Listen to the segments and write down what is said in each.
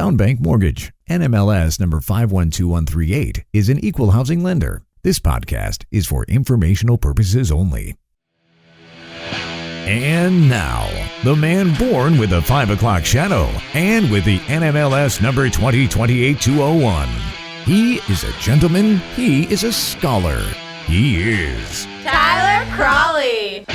Town Bank Mortgage, NMLS number 512138, is an equal housing lender. This podcast is for informational purposes only. And now, the man born with a 5 o'clock shadow and with the NMLS number 2028-201. He is a gentleman. He is a scholar. He is Tyler Crawley.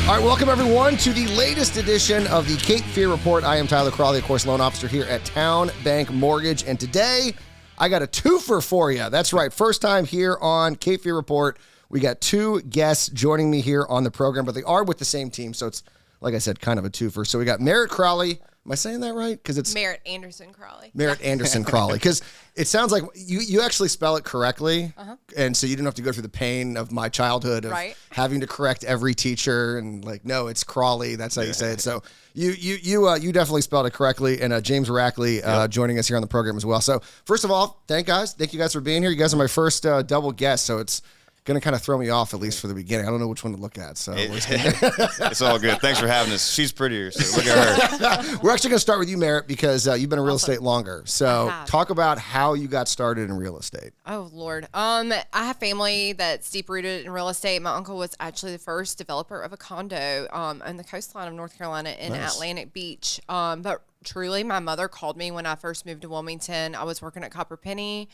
All right, welcome everyone to the latest edition of the Cape Fear Report. I am Tyler Crawley, of course, loan officer here at Town Bank Mortgage. And today, I got a twofer for you. That's right, first time here on Cape Fear Report. We got two guests joining me here on the program, but they are with the same team, so it's, like I said, kind of a twofer. So we got Merritt Crawley. Am I saying that right? Because it's Merritt Anderson Crawley. Merritt Anderson Crawley. Because it sounds like you actually spell it correctly, and so you didn't have to go through the pain of my childhood of having to correct every teacher and like, no, it's Crawley. That's how you say it. So you definitely spelled it correctly. And James Rackley joining us here on the program as well. So first of all, thank you guys for being here. You guys are my first double guest, so it's going to kind of throw me off, at least for the beginning. I don't know which one to look at. So it's all good. Thanks for having us. She's prettier, so look at her. We're actually going to start with you, Merritt, because you've been in real estate longer. So talk about how you got started in real estate. Oh, Lord. I have family that's deep-rooted in real estate. My uncle was actually the first developer of a condo on the coastline of North Carolina in Atlantic Beach. But truly, my mother called me when I first moved to Wilmington. I was working at Copper Penny,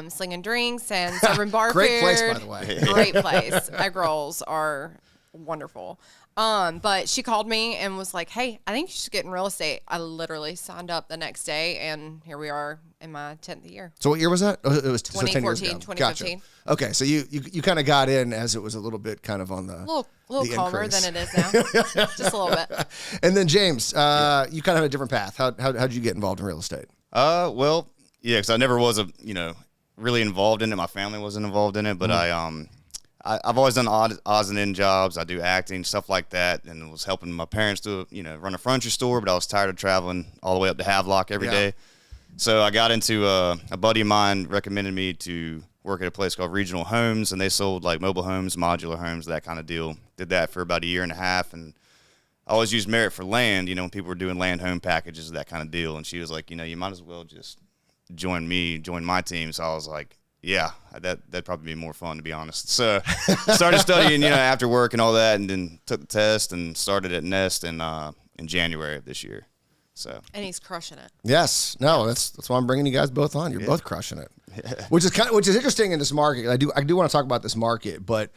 slinging drinks and serving bar Great food. place, by the way. Great place. Egg rolls are wonderful. But she called me and was like, hey, I think you should get in real estate. I literally signed up the next day, and here we are in my 10th year. So what year was that? Oh, it was 2014, 2015. Gotcha. Okay, so you kind of got in as it was a little bit kind of on the little calmer increase than it is now. Just a little bit. And then James, you kind of had a different path. How did you get involved in real estate? Well, yeah, because I never was really involved in it. My family wasn't involved in it, but I've always done odds and end jobs. I do acting, stuff like that, and was helping my parents run a furniture store, but I was tired of traveling all the way up to Havelock every day. So I got into a buddy of mine recommended me to work at a place called Regional Homes, and they sold like mobile homes, modular homes, that kind of deal. Did that for about a year and a half, and I always used Merritt for land, when people were doing land home packages, that kind of deal. And she was like, you might as well just join my team. So I was like, yeah, that'd probably be more fun, to be honest. So started studying, after work and all that, and then took the test and started at Nest in January of this year. So. And he's crushing it. Yes. No, that's why I'm bringing you guys both on. You're both crushing it. Which is interesting in this market. I do want to talk about this market, but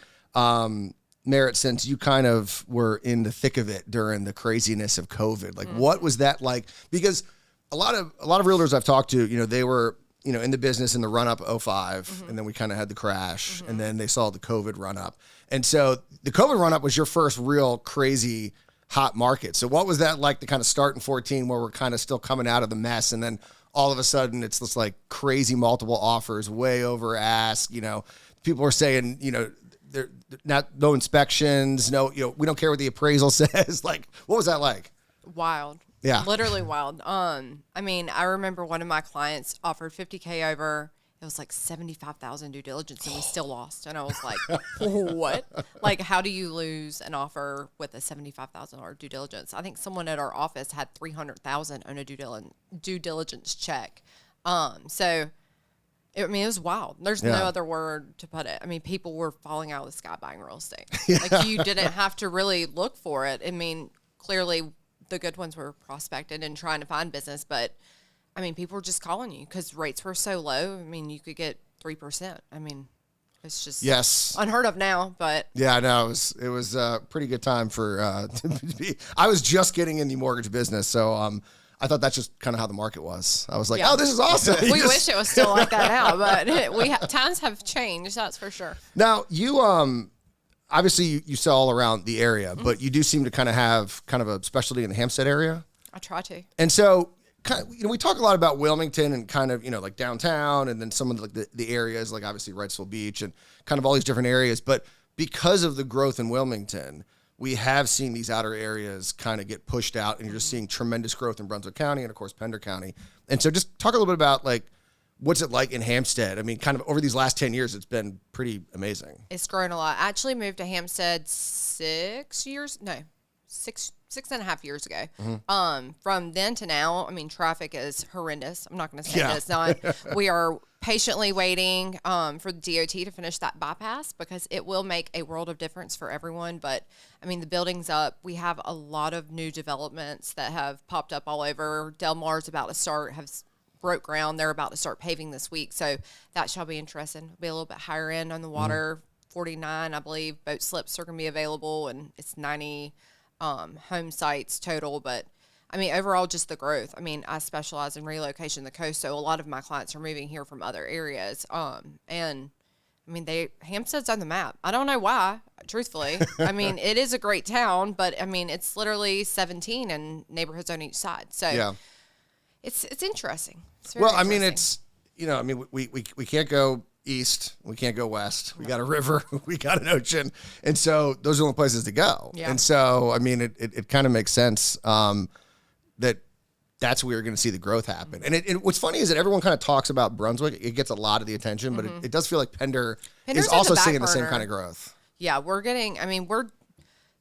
Merritt, since you kind of were in the thick of it during the craziness of COVID, like what was that like? Because a lot of realtors I've talked to, they were in the business in the run up 05, and then we kind of had the crash, and then they saw the COVID run up. And so the COVID run up was your first real crazy hot market. So what was that like to kind of start in 14 where we're kind of still coming out of the mess, and then all of a sudden it's this like crazy multiple offers, way over ask, people are saying, they're no inspections, we don't care what the appraisal says. Like, what was that like? Wild. Yeah. Literally wild. I remember one of my clients offered $50K over. It was like $75,000 due diligence, and we still lost. And I was like, what? Like, how do you lose an offer with a $75,000 due diligence? I think someone at our office had $300,000 on a due diligence check. It was wild. There's no other word to put it. People were falling out of the sky buying real estate. Like, you didn't have to really look for it. Clearly the good ones were prospected and trying to find business, but people were just calling you because rates were so low. You could get 3%. It's just unheard of now, but yeah, no, it was a pretty good time for I was just getting in the mortgage business, so I thought that's just kind of how the market was. I was like, oh, this is awesome. We wish it was still like that now, but times have changed, that's for sure. Now, you obviously you sell all around the area, but you do seem to kind of have kind of a specialty in the Hampstead area. I try to. And so we talk a lot about Wilmington and kind of, like downtown, and then some of the areas like obviously Wrightsville Beach and kind of all these different areas. But because of the growth in Wilmington, we have seen these outer areas kind of get pushed out, and you're just seeing tremendous growth in Brunswick County and of course Pender County. And so just talk a little bit about like, what's it like in Hampstead? Kind of over these last 10 years, it's been pretty amazing. It's grown a lot. I actually moved to Hampstead 6.5 years ago. From then to now, I mean, traffic is horrendous. I'm not going to say that it's not. We are patiently waiting for the DOT to finish that bypass because it will make a world of difference for everyone. But, I mean, the building's up. We have a lot of new developments that have popped up all over. Del Mar's about to start, broke ground. They're about to start paving this week. So that shall be interesting. It'll be a little bit higher end on the water. 49, I believe, boat slips are going to be available, and it's 90 home sites total. But I mean, overall, just the growth. I mean, I specialize in relocation to the coast, so a lot of my clients are moving here from other areas. And I mean, Hampstead's on the map. I don't know why, truthfully. I mean, it is a great town, but I mean, it's literally 17 and neighborhoods on each side. So it's interesting. It's very I mean, interesting. we can't go east, we can't go west. We got a river, we got an ocean, and so those are the only places to go. Yeah. And so, I mean, it kind of makes sense that's where you're going to see the growth happen. And what's funny is that everyone kind of talks about Brunswick. It gets a lot of the attention, but it does feel like Pender's is also the back seeing the same burner. kind of growth. Yeah, we're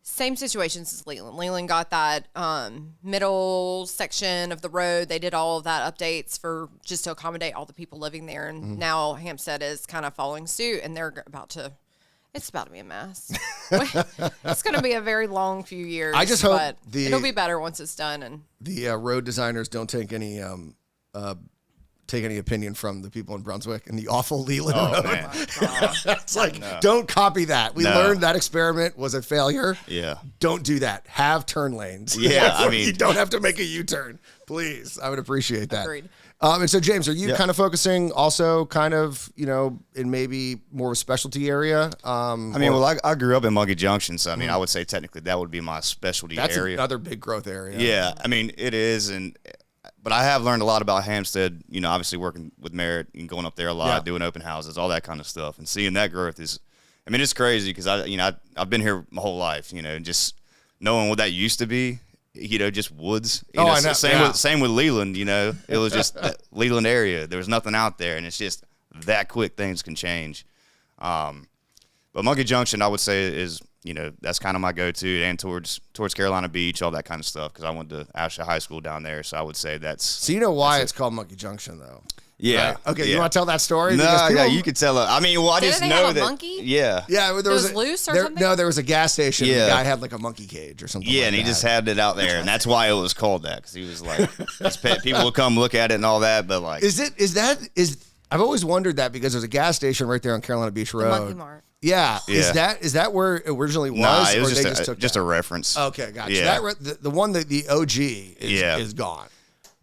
same situations as Leland. Leland got that middle section of the road. They did all of that updates for just to accommodate all the people living there. And now Hampstead is kind of following suit, and they're it's about to be a mess. It's going to be a very long few years. I just hope it'll be better once it's done. And the road designers don't take any opinion from the people in Brunswick and the awful Leland road. Man. It's like, don't copy that. We learned that experiment was a failure. Yeah. Don't do that. Have turn lanes. Yeah, I mean, you don't have to make a U-turn. Please. I would appreciate that. Agreed. And so, James, are you kind of focusing also kind of, in maybe more of a specialty area? I grew up in Monkey Junction, so, I mean, I would say technically that would be my specialty that's area. That's another big growth area. Yeah, I mean, it is, but I have learned a lot about Hampstead, obviously working with Merritt and going up there a lot, doing open houses, all that kind of stuff. And seeing that growth it's crazy because I've been here my whole life, just knowing what that used to be, just woods. I know. Same with Leland, it was just that Leland area. There was nothing out there, and it's just that quick things can change. But Monkey Junction, I would say, is that's kind of my go-to, and towards Carolina Beach, all that kind of stuff, because I went to Ashley High School down there, so I would say that's. So you know why it's called Monkey Junction, though? Yeah. Right? Okay, yeah. you want to tell that story? No, you could tell it. I mean, I just they know have a that. monkey? Yeah. Yeah, there was loose or something? No, there was a gas station. Yeah. The guy had like a monkey cage or something. Yeah, like and he that. just had it out there, and that's why it was called that, because he was like, his pet people would come look at it and all that, but like. I've always wondered that because there's a gas station right there on Carolina Beach Road. Monkey Mart. Yeah. Is that where it originally was? Nah, it was or just a reference. Okay, gotcha. Yeah. The one that the OG is gone.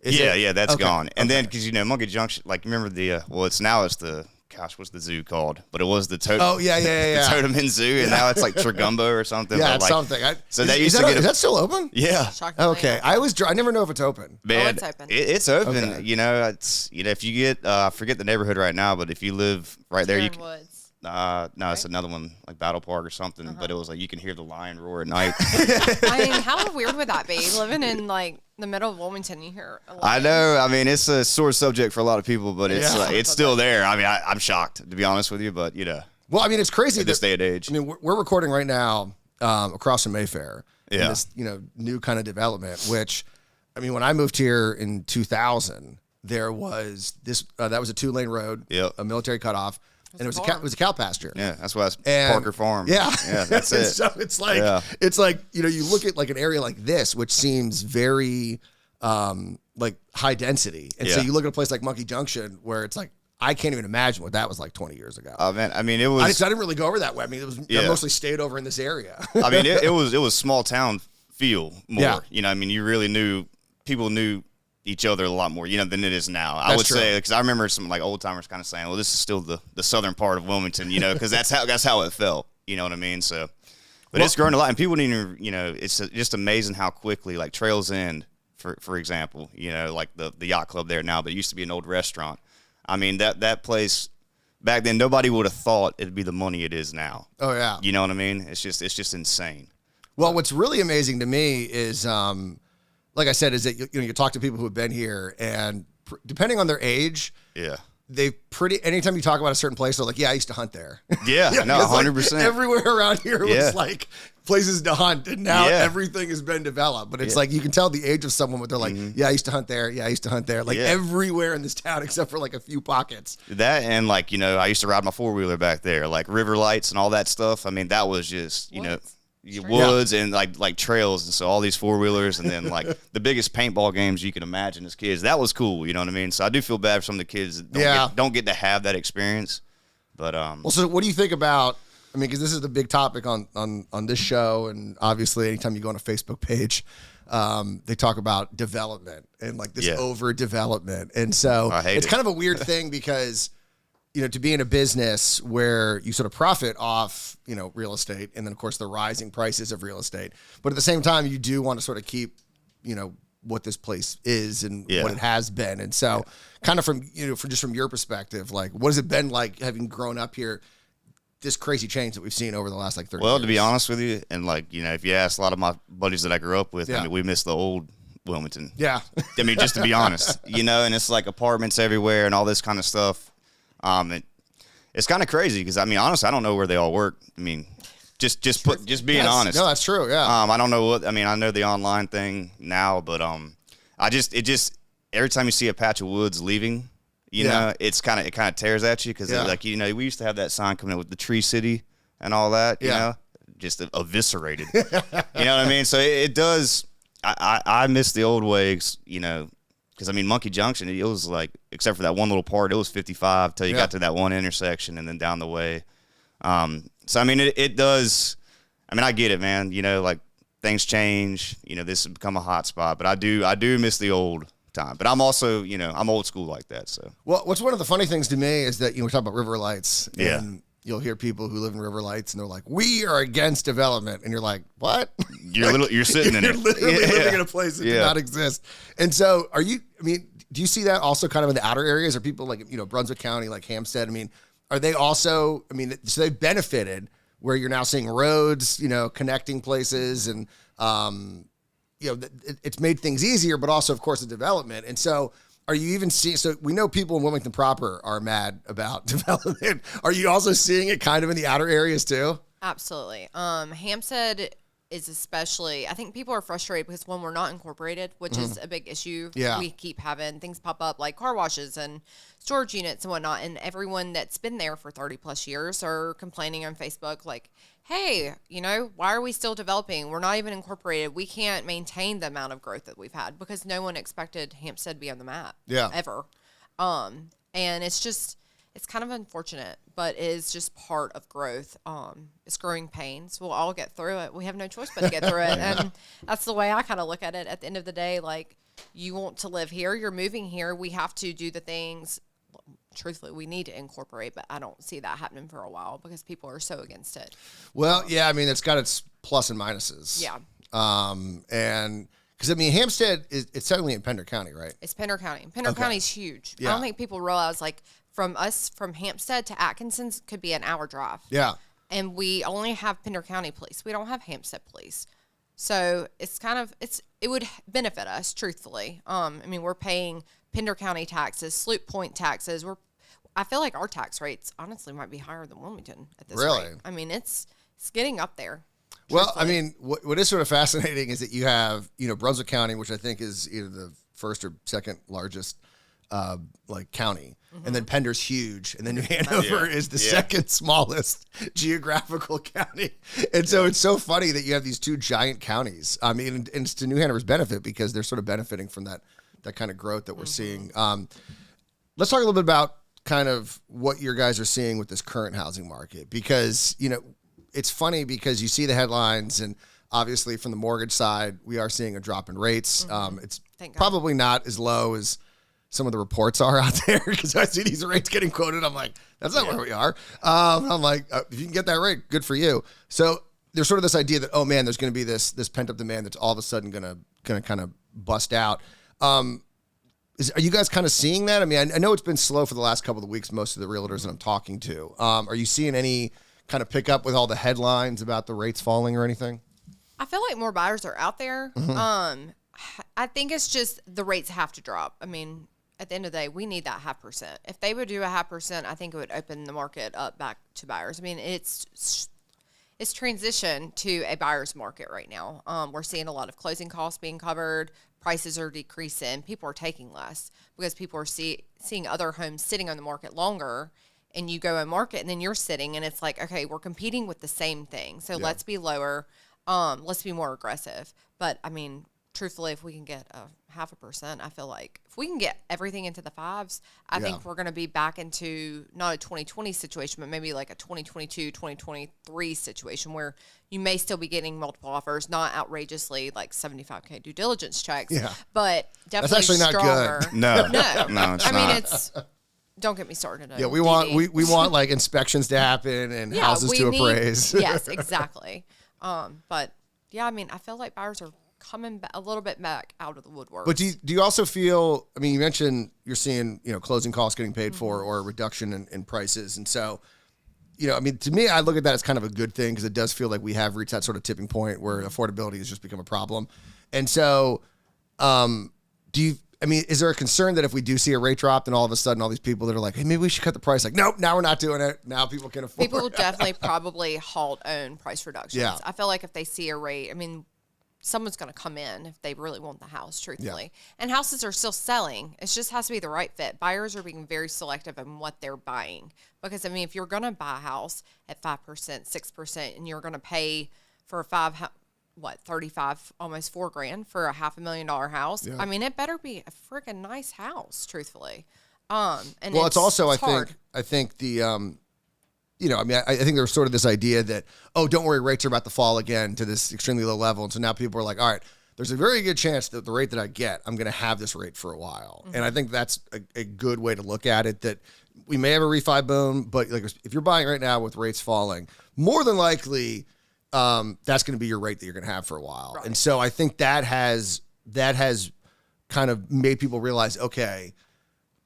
That's gone. And then, because, Monkey Junction, like, remember it's the, what's the zoo called? But it was the Totem. Oh, yeah. The Totem Inn Zoo, and now it's like Tragumbo or something. Yeah, but it's like, something. Is that still open? Yeah. Shockingly Okay. enough. I never know if it's open. it's Man, open. It's open. Okay. It's if you get, I forget the neighborhood right now, but if you live right there, you can. Woods. No, it's another one, like Battle Park or something. But it was like you can hear the lion roar at night. I mean, how weird would that be? Living in like the middle of Wilmington, you hear a lion. I know. I mean, it's a sore subject for a lot of people, but it's still there. I mean, I'm shocked, to be honest with you, but Well, I mean, it's crazy at this day and age. I mean, we're recording right now across from Mayfair. Yeah. In this new kind of development. Which, I mean, when I moved here in 2000, there was this that was a 2-lane road. Yep. A military cutoff. And it was a cow pasture. Yeah, that's why it's And- Parker Farm. Yeah, That's it. So it's like you look at like an area like this, which seems very like high density, and so Yeah. you look at a place like Monkey Junction where it's like I can't even imagine what that was like 20 years ago. Oh man, I mean it was. I didn't really go over that way. I mean, I mostly stayed over in this area. I mean it was small town feel more. Yeah. I mean you really people knew each other a lot more, than it is now. I That's would true. say, because I remember some like old timers kind of saying, "Well, this is still the southern part of Wilmington," because that's how it felt. You know what I mean? So, but it's grown a lot, and people didn't even, it's just amazing how quickly, like Trails End, for example, like the yacht club there now, but it used to be an old restaurant. I mean that place back then, nobody would have thought it'd be the money it is now. Oh yeah. You know what I mean? It's just insane. Well, what's really amazing to me is, like I said, is that you talk to people who have been here, and depending on their age, Yeah. anytime you talk about a certain place, they're like, yeah, I used to hunt there. Yeah, no, 100%. Like, everywhere around here was like places to hunt, and now everything has been developed. But it's like you can tell the age of someone, but they're like, yeah, I used to hunt there. Yeah, I used to hunt there. Like everywhere in this town except for like a few pockets. That and like, you know, I used to ride my 4-wheeler back there, like river lights and all that stuff. I mean, that was just, you know, woods and like trails, and so all these 4-wheelers, and then like the biggest paintball games you can imagine as kids. That was cool, you know what I mean? So I do feel bad for some of the kids that don't get to have that experience. But well, so what do you think about? I mean, because this is the big topic on this show, and obviously, anytime you go on a Facebook page, they talk about development and like this overdevelopment, and so it's kind of a weird thing because, you know, to be in a business where you sort of profit off, you know, real estate, and then of course the rising prices of real estate, but at the same time you do want to sort of keep, you know, what this place is and what it has been. And so kind of from, you know, from your perspective, like what has it been like having grown up here, this crazy change that we've seen over the last like 30 years? Well, to be honest with you, and like, you know, if you ask a lot of my buddies that I grew up with, I mean, we miss the old Wilmington. Yeah. I mean, just to be honest, you know, and it's like apartments everywhere and all this kind of stuff. It's kind of crazy because I mean, honestly, I don't know where they all work. I mean, just being honest. No, that's true. Yeah. I don't know what, I mean, I know the online thing now, but every time you see a patch of woods leaving, you know, it kind of tears at you because like, you know, we used to have that sign coming in with the Tree City and all that, you know, just eviscerated. You know what I mean? So it does. I miss the old ways, you know. Because, I mean, Monkey Junction, it was like, except for that one little part, it was 55 till you got to that one intersection and then down the way. So, I mean, it does. I mean, I get it, man. You know, like, things change. You know, this has become a hot spot. But I do miss the old time. But I'm also, you know, I'm old school like that. So, well, what's one of the funny things to me is that, you know, we talk about river lights. And you'll hear people who live in river lights, and they're like, we are against development. And you're like, what? You're sitting in you're it. literally living in a place that did not exist. And so do you see that also kind of in the outer areas? Are people like, you know, Brunswick County, like Hampstead? I mean, are they also, I mean, so they've benefited where you're now seeing roads, you know, connecting places, and, you know, it's made things easier, but also, of course, the development. And so are you even seeing, so we know people in Wilmington proper are mad about development. Are you also seeing it kind of in the outer areas too? Absolutely. Hampstead is especially, I think people are frustrated because when we're not incorporated, which is a big issue. Yeah. We keep having things pop up like car washes and storage units and whatnot. And everyone that's been there for 30 plus years are complaining on Facebook like, hey, you know, why are we still developing? We're not even incorporated. We can't maintain the amount of growth that we've had because no one expected Hampstead to be on the map ever. And it's just, it's kind of unfortunate, but it is just part of growth. It's growing pains. We'll all get through it. We have no choice but to get through it. And that's the way I kind of look at it. At the end of the day, like, you want to live here, you're moving here. We have to do the things, truthfully, we need to incorporate, but I don't see that happening for a while because people are so against it. Well, yeah, I mean, it's got its plus and minuses. Yeah. And because, I mean, Hampstead it's certainly in Pender County, right? It's Pender County. Pender County's huge. Yeah. I don't think people realize, like, from Hampstead to Atkinson's could be an hour drive. Yeah. And we only have Pender County police. We don't have Hampstead police. So it's kind of, it would benefit us, truthfully. I mean, we're paying Pender County taxes, Sloop Point taxes. I feel like our tax rates honestly might be higher than Wilmington at this rate. I mean, it's getting up there. Well, I mean, what is sort of fascinating is that you have, you know, Brunswick County, which I think is either the first or second largest like county, and then Pender's huge, and then New Hanover is the second smallest geographical county. And so it's so funny that you have these two giant counties. I mean, and it's to New Hanover's benefit because they're sort of benefiting from that kind of growth that we're seeing. Let's talk a little bit about kind of what your guys are seeing with this current housing market, because, you know, it's funny because you see the headlines, and obviously from the mortgage side, we are seeing a drop in rates. It's probably not as low as some of the reports are out there, because I see these rates getting quoted. I'm like, that's not where we are. I'm like, if you can get that rate, good for you. So there's sort of this idea that, oh man, there's going to be this pent up demand that's all of a sudden going to kind of bust out. Are you guys kind of seeing that? I mean, I know it's been slow for the last couple of weeks, most of the realtors that I'm talking to. Are you seeing any kind of pick up with all the headlines about the rates falling or anything? I feel like more buyers are out there. I think it's just the rates have to drop. I mean, at the end of the day, we need that 0.5%. If they would do a 0.5%, I think it would open the market up back to buyers. I mean, it's transitioned to a buyer's market right now. We're seeing a lot of closing costs being covered. Prices are decreasing. People are taking less because people are seeing other homes sitting on the market longer, and you go and market, and then you're sitting, and it's like, okay, we're competing with the same thing. So let's be lower. Let's be more aggressive. But, I mean, truthfully, if we can get a 0.5%, I feel like if we can get everything into the 5s, I think we're going to be back into not a 2020 situation, but maybe like a 2022, 2023 situation where you may still be getting multiple offers, not outrageously like $75K due diligence checks, but definitely that's actually stronger. not good. No, it's I mean, not. it's. Don't get me started. Yeah, we want like inspections to happen and houses to appraise. Yes, exactly. But yeah, I mean, I feel like buyers are coming a little bit back out of the woodwork. But do you also feel, I mean, you mentioned you're seeing, closing costs getting paid for or a reduction in prices. And so, I mean, to me, I look at that as kind of a good thing because it does feel like we have reached that sort of tipping point where affordability has just become a problem. And so, is there a concern that if we do see a rate drop, then all of a sudden all these people that are like, hey, maybe we should cut the price, like, nope, now we're not doing it. Now people can afford it. People will definitely probably halt own price reductions. Yeah. I feel like if they see a rate, I mean, someone's going to come in if they really want the house, truthfully. Yeah. And houses are still selling. It just has to be the right fit. Buyers are being very selective in what they're buying. Because, I mean, if you're going to buy a house at 5%, 6%, and you're going to pay for 35, almost $4,000 for a $500,000 house. Yeah. I mean, it better be a freaking nice house, truthfully. And it's also, I think the, I think there's sort of this idea that, oh, don't worry, rates are about to fall again to this extremely low level. And so now people are like, all right, there's a very good chance that the rate that I get, I'm going to have this rate for a while. Mm-hmm. And I think that's a good way to look at it, that we may have a refi boom, but like if you're buying right now with rates falling, more than likely, that's going to be your rate that you're going to have for a while. Right. And so I think that has kind of made people realize, okay,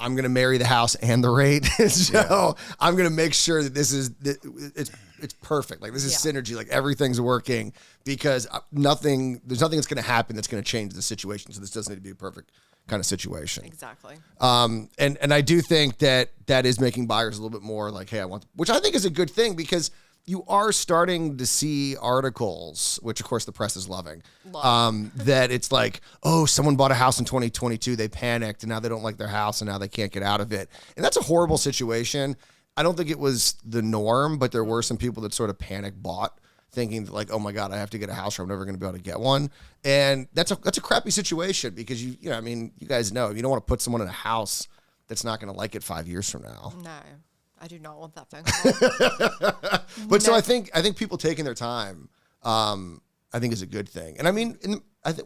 I'm going to marry the house and the rate. So I'm going to make sure that it's perfect. Like this is synergy. Like everything's working because there's nothing that's going to happen that's going to change the situation. So this doesn't need to be a perfect kind of situation. Exactly. And I do think that is making buyers a little bit more like, hey, which I think is a good thing because you are starting to see articles, which of course the press is loving, that it's like, oh, someone bought a house in 2022, they panicked, and now they don't like their house, and now they can't get out of it. And that's a horrible situation. I don't think it was the norm, but there were some people that sort of panic bought, thinking that like, oh my God, I have to get a house or I'm never going to be able to get one. And that's a crappy situation because you guys know, you don't want to put someone in a house that's not going to like it 5 years from now. No. I do not want that phone call. But so I think people taking their time, I think is a good thing. And I mean,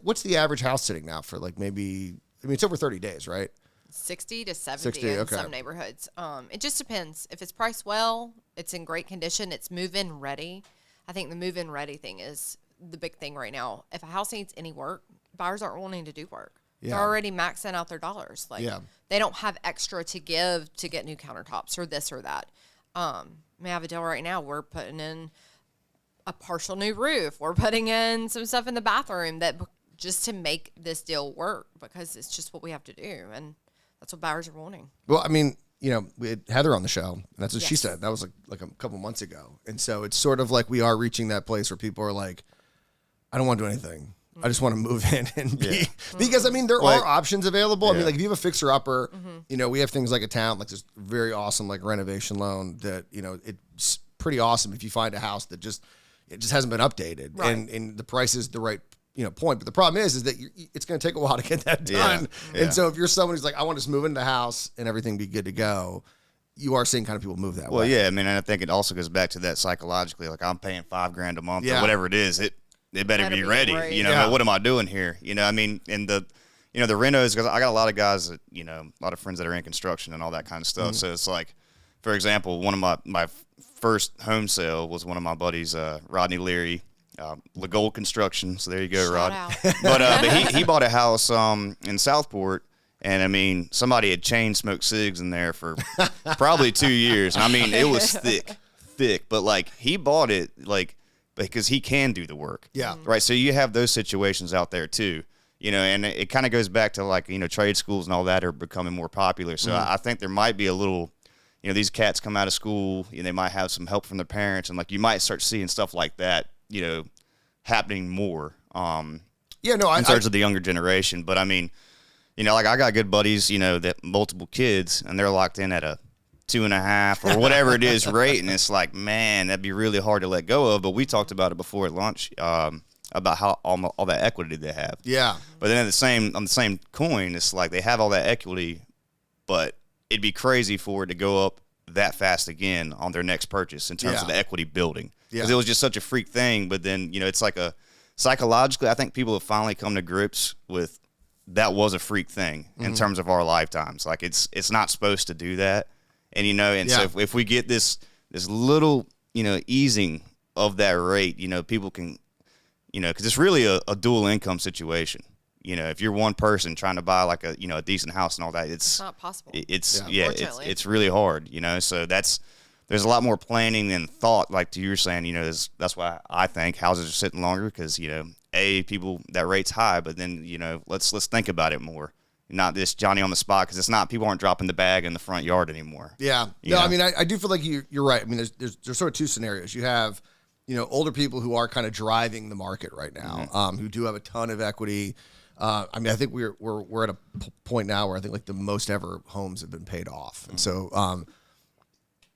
what's the average house sitting now for like it's over 30 days, right? 60 to 70 in some neighborhoods. It just depends. If it's priced well, it's in great condition, it's move-in ready. I think the move-in ready thing is the big thing right now. If a house needs any work, buyers aren't wanting to do work. Yeah. They're already maxing out their dollars. They don't have extra to give to get new countertops or this or that. I have a deal right now. We're putting in a partial new roof. We're putting in some stuff in the bathroom just to make this deal work because it's just what we have to do. And that's what buyers are wanting. Well, I mean, we had Heather on the show, and that's what she said. That was like a couple months ago. And so it's sort of like we are reaching that place where people are like, I don't want to do anything. I just want to move in and be, because I mean, there are options available. I mean, like if you have a fixer upper, we have things like a town, like this very awesome, like renovation loan that, it's pretty awesome if you find a house that just hasn't been updated and the price is the right, point. But the problem is that it's going to take a while to get that done. Yeah. And so if you're someone who's like, I want to just move into the house and everything be good to go, you are seeing kind of people move that way. Well, yeah. I mean, and I think it also goes back to that psychologically, like I'm paying $5,000 a month or whatever it is. It better be ready. What am I doing here? I mean, and the renos, because I got a lot of guys that, a lot of friends that are in construction and all that kind of stuff. Mm-hmm. So it's like, for example, one of my first home sale was one of my buddies, Rodney Leary, LeGold Construction. So there you go, Rod. But he bought a house in Southport. And I mean, somebody had chain smoked cigs in there for probably 2 years. And I mean, it was thick. But like he bought it like, because he can do the work. Yeah. Right. So you have those situations out there too. You know, and it kind of goes back to like, you know, trade schools and all that are becoming more popular. So I think there might be a little, you know, these cats come out of school, you know, they might have some help from their parents, and like you might start seeing stuff like that, you know, happening more. In terms of the younger generation. But I mean, you know, like I got good buddies, you know, that multiple kids, and they're locked in at a 2.5 or whatever it is rate, and it's like, man, that'd be really hard to let go of. But we talked about it before at lunch. About how all that equity they have. Yeah. But then on the same coin, it's like they have all that equity, but it'd be crazy for it to go up that fast again on their next purchase in terms of the equity building. Because it was just such a freak thing. But then, you know, it's like psychologically, I think people have finally come to grips with that was a freak thing in terms of our lifetimes. Like it's not supposed to do that. And, you know, and so if we get this little, you know, easing of that rate, you know, people can, you know, because it's really a dual income situation. You know, if you're one person trying to buy like a decent house and all that, it's not possible. It's really hard. You know, so there's a lot more planning and thought. Like you were saying, you know, that's why I think houses are sitting longer because, you know, people that rate's high, but then, you know, let's think about it more. Not this Johnny on the spot, because it's not, people aren't dropping the bag in the front yard anymore. Yeah. No, I mean, I do feel like you're right. I mean, there's sort of two scenarios. You have, you know, older people who are kind of driving the market right now, who do have a ton of equity. I mean, I think we're at a point now where I think like the most ever homes have been paid off, and so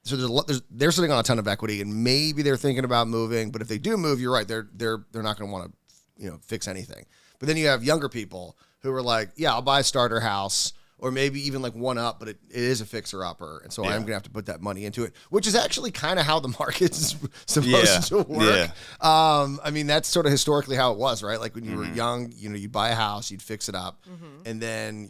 they're sitting on a ton of equity, and maybe they're thinking about moving. But if they do move, you're right, they're not going to want to, you know, fix anything. But then you have younger people who are like, yeah, I'll buy a starter house, or maybe even like one up, but it is a fixer-upper, and so I'm going to have to put that money into it, which is actually kind of how the market's supposed to work. I mean, that's sort of historically how it was, right? Like when you were young, you know, you buy a house, you'd fix it up, and then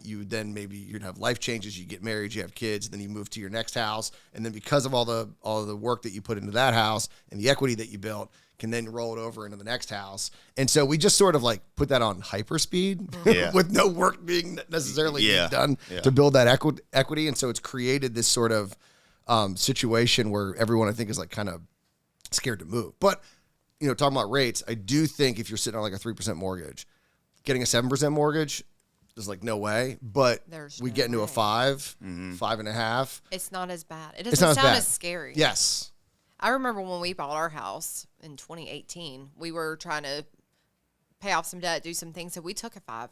maybe you'd have life changes, you get married, you have kids, then you move to your next house, and then because of all the work that you put into that house and the equity that you built, can then roll it over into the next house. And so we just sort of like put that on hyperspeed with no work being necessarily being done to build that equity. And so it's created this sort of situation where everyone, I think, is like kind of scared to move. But, you know, talking about rates, I do think if you're sitting on like a 3% mortgage, getting a 7% mortgage, there's like no way. But we get into a 5.5. It's not as bad. It doesn't sound as scary. Yes. I remember when we bought our house in 2018, we were trying to pay off some debt, do some things, so we took a 5.5,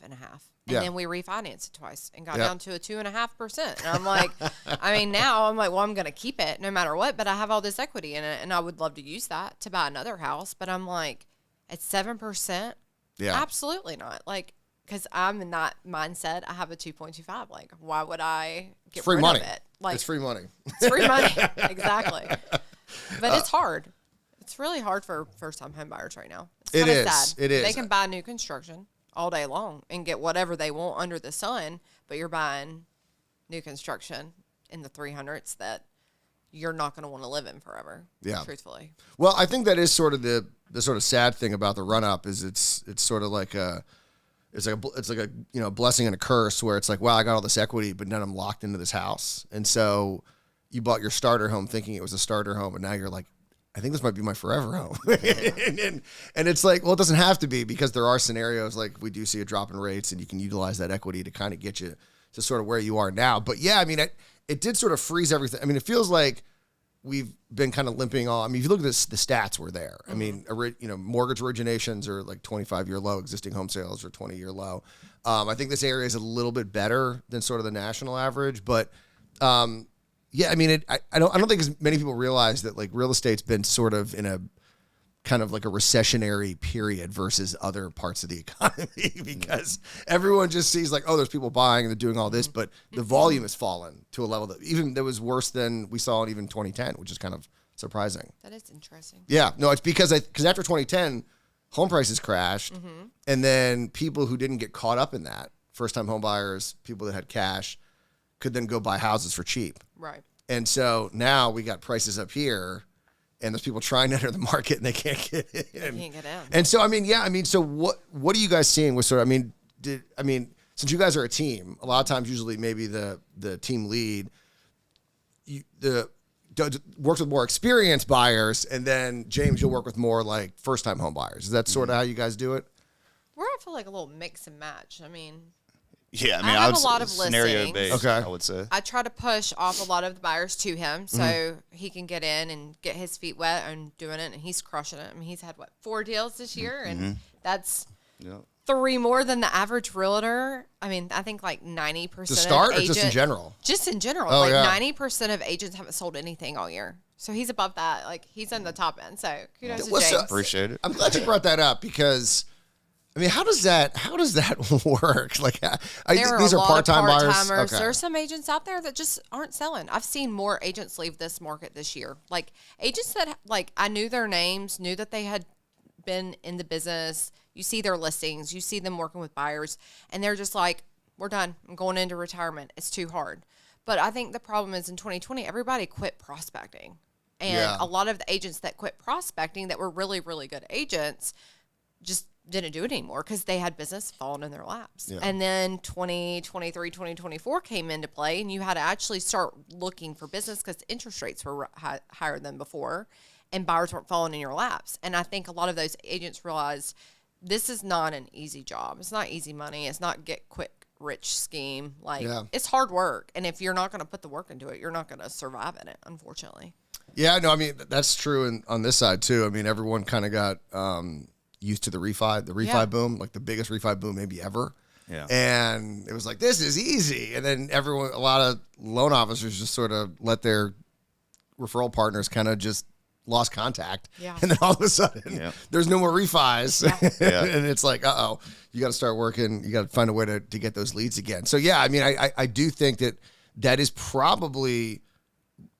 and then we refinanced it twice and got down to a 2.5%. And I'm like, I mean, now I'm like, well, I'm going to keep it no matter what, but I have all this equity in it, and I would love to use that to buy another house. But I'm like, at 7%, absolutely not. Like, because I'm in that mindset, I have a 2.25. Like, why would I get rid of it? Like, it's free money. It's free money. Exactly. But it's hard. It's really hard for first-time home buyers right now. It's kind of sad. It is. They can buy new construction all day long and get whatever they want under the sun, but you're buying new construction in the 300s that you're not going to want to live in forever. Yeah, truthfully. Well, I think that is sort of the sort of sad thing about the run-up is it's sort of like it's like a you know, blessing and a curse, where it's like, wow, I got all this equity, but then I'm locked into this house, and so you bought your starter home thinking it was a starter home, and now you're like, I think this might be my forever home. and it's like, well, it doesn't have to be, because there are scenarios like we do see a drop in rates, and you can utilize that equity to kind of get you to sort of where you are now. But yeah, I mean, it did sort of freeze everything. I mean, it feels like we've been kind of limping on. I mean, if you look at this, the stats were there. I mean, you know, mortgage originations are like 25-year low, existing home sales are 20-year low. I think this area is a little bit better than sort of the national average, but yeah, I mean, I don't think as many people realize that like real estate's been sort of in a kind of like a recessionary period versus other parts of the economy, because everyone just sees like, oh, there's people buying and they're doing all this, but the volume has fallen to a level that was worse than we saw in even 2010, which is kind of surprising. That is interesting. Yeah, no, it's because after 2010, home prices crashed, and then people who didn't get caught up in that, first-time home buyers, people that had cash, could then go buy houses for cheap. Right. And so now we got prices up here, and there's people trying to enter the market and they can't get in. They can't get in. And so, I mean, so what are you guys seeing with sort of, I mean, since you guys are a team, a lot of times usually maybe the team lead works with more experienced buyers, and then James, you'll work with more like first-time home buyers. Is that sort of how you guys do it? We're, I feel like, a little mix and match. I mean, Yeah, I mean, I have a lot of scenario listings. based, Okay. I would say. I try to push off a lot of the buyers to him so he can get in and get his feet wet and doing it, and he's crushing it. I mean, he's had, 4 deals this year, and that's 3 more than the average realtor. I mean, I think like 90% To start of or agents, just in general? Just in general. Oh, like yeah. 90% of agents haven't sold anything all year. So he's above that. Like, he's in the top end. So kudos to What's James. up? Appreciate it. I'm glad you brought that up because, I mean, how does that work? Like, these are part-time buyers. part-timers. Okay. There's some agents out there that just aren't selling. I've seen more agents leave this market this year. Like, agents that, like, I knew their names, knew that they had been in the business. You see their listings, you see them working with buyers, and they're just like, we're done. I'm going into retirement. It's too hard. But I think the problem is in 2020, everybody quit prospecting. And a lot of the agents that quit prospecting that were really, really good agents just didn't do it anymore because they had business falling in their laps. Yeah. And then 2023, 2024 came into play, and you had to actually start looking for business because interest rates were higher than before, and buyers weren't falling in your laps. And I think a lot of those agents realized this is not an easy job. It's not easy money. It's not get quick rich scheme. Like, it's hard work. And if you're not going to put the work into it, you're not going to survive in it, unfortunately. Yeah, no, I mean, that's true on this side, too. I mean, everyone kind of got used to the refi boom, like the biggest refi boom maybe ever. Yeah. And it was like, this is easy. And then a lot of loan officers just sort of let their referral partners kind of just lost contact. Yeah. And then all of a sudden, there's no more refis. Yeah. And it's like, uh-oh, you got to start working. You got to find a way to get those leads again. So, yeah, I mean, I do think that is probably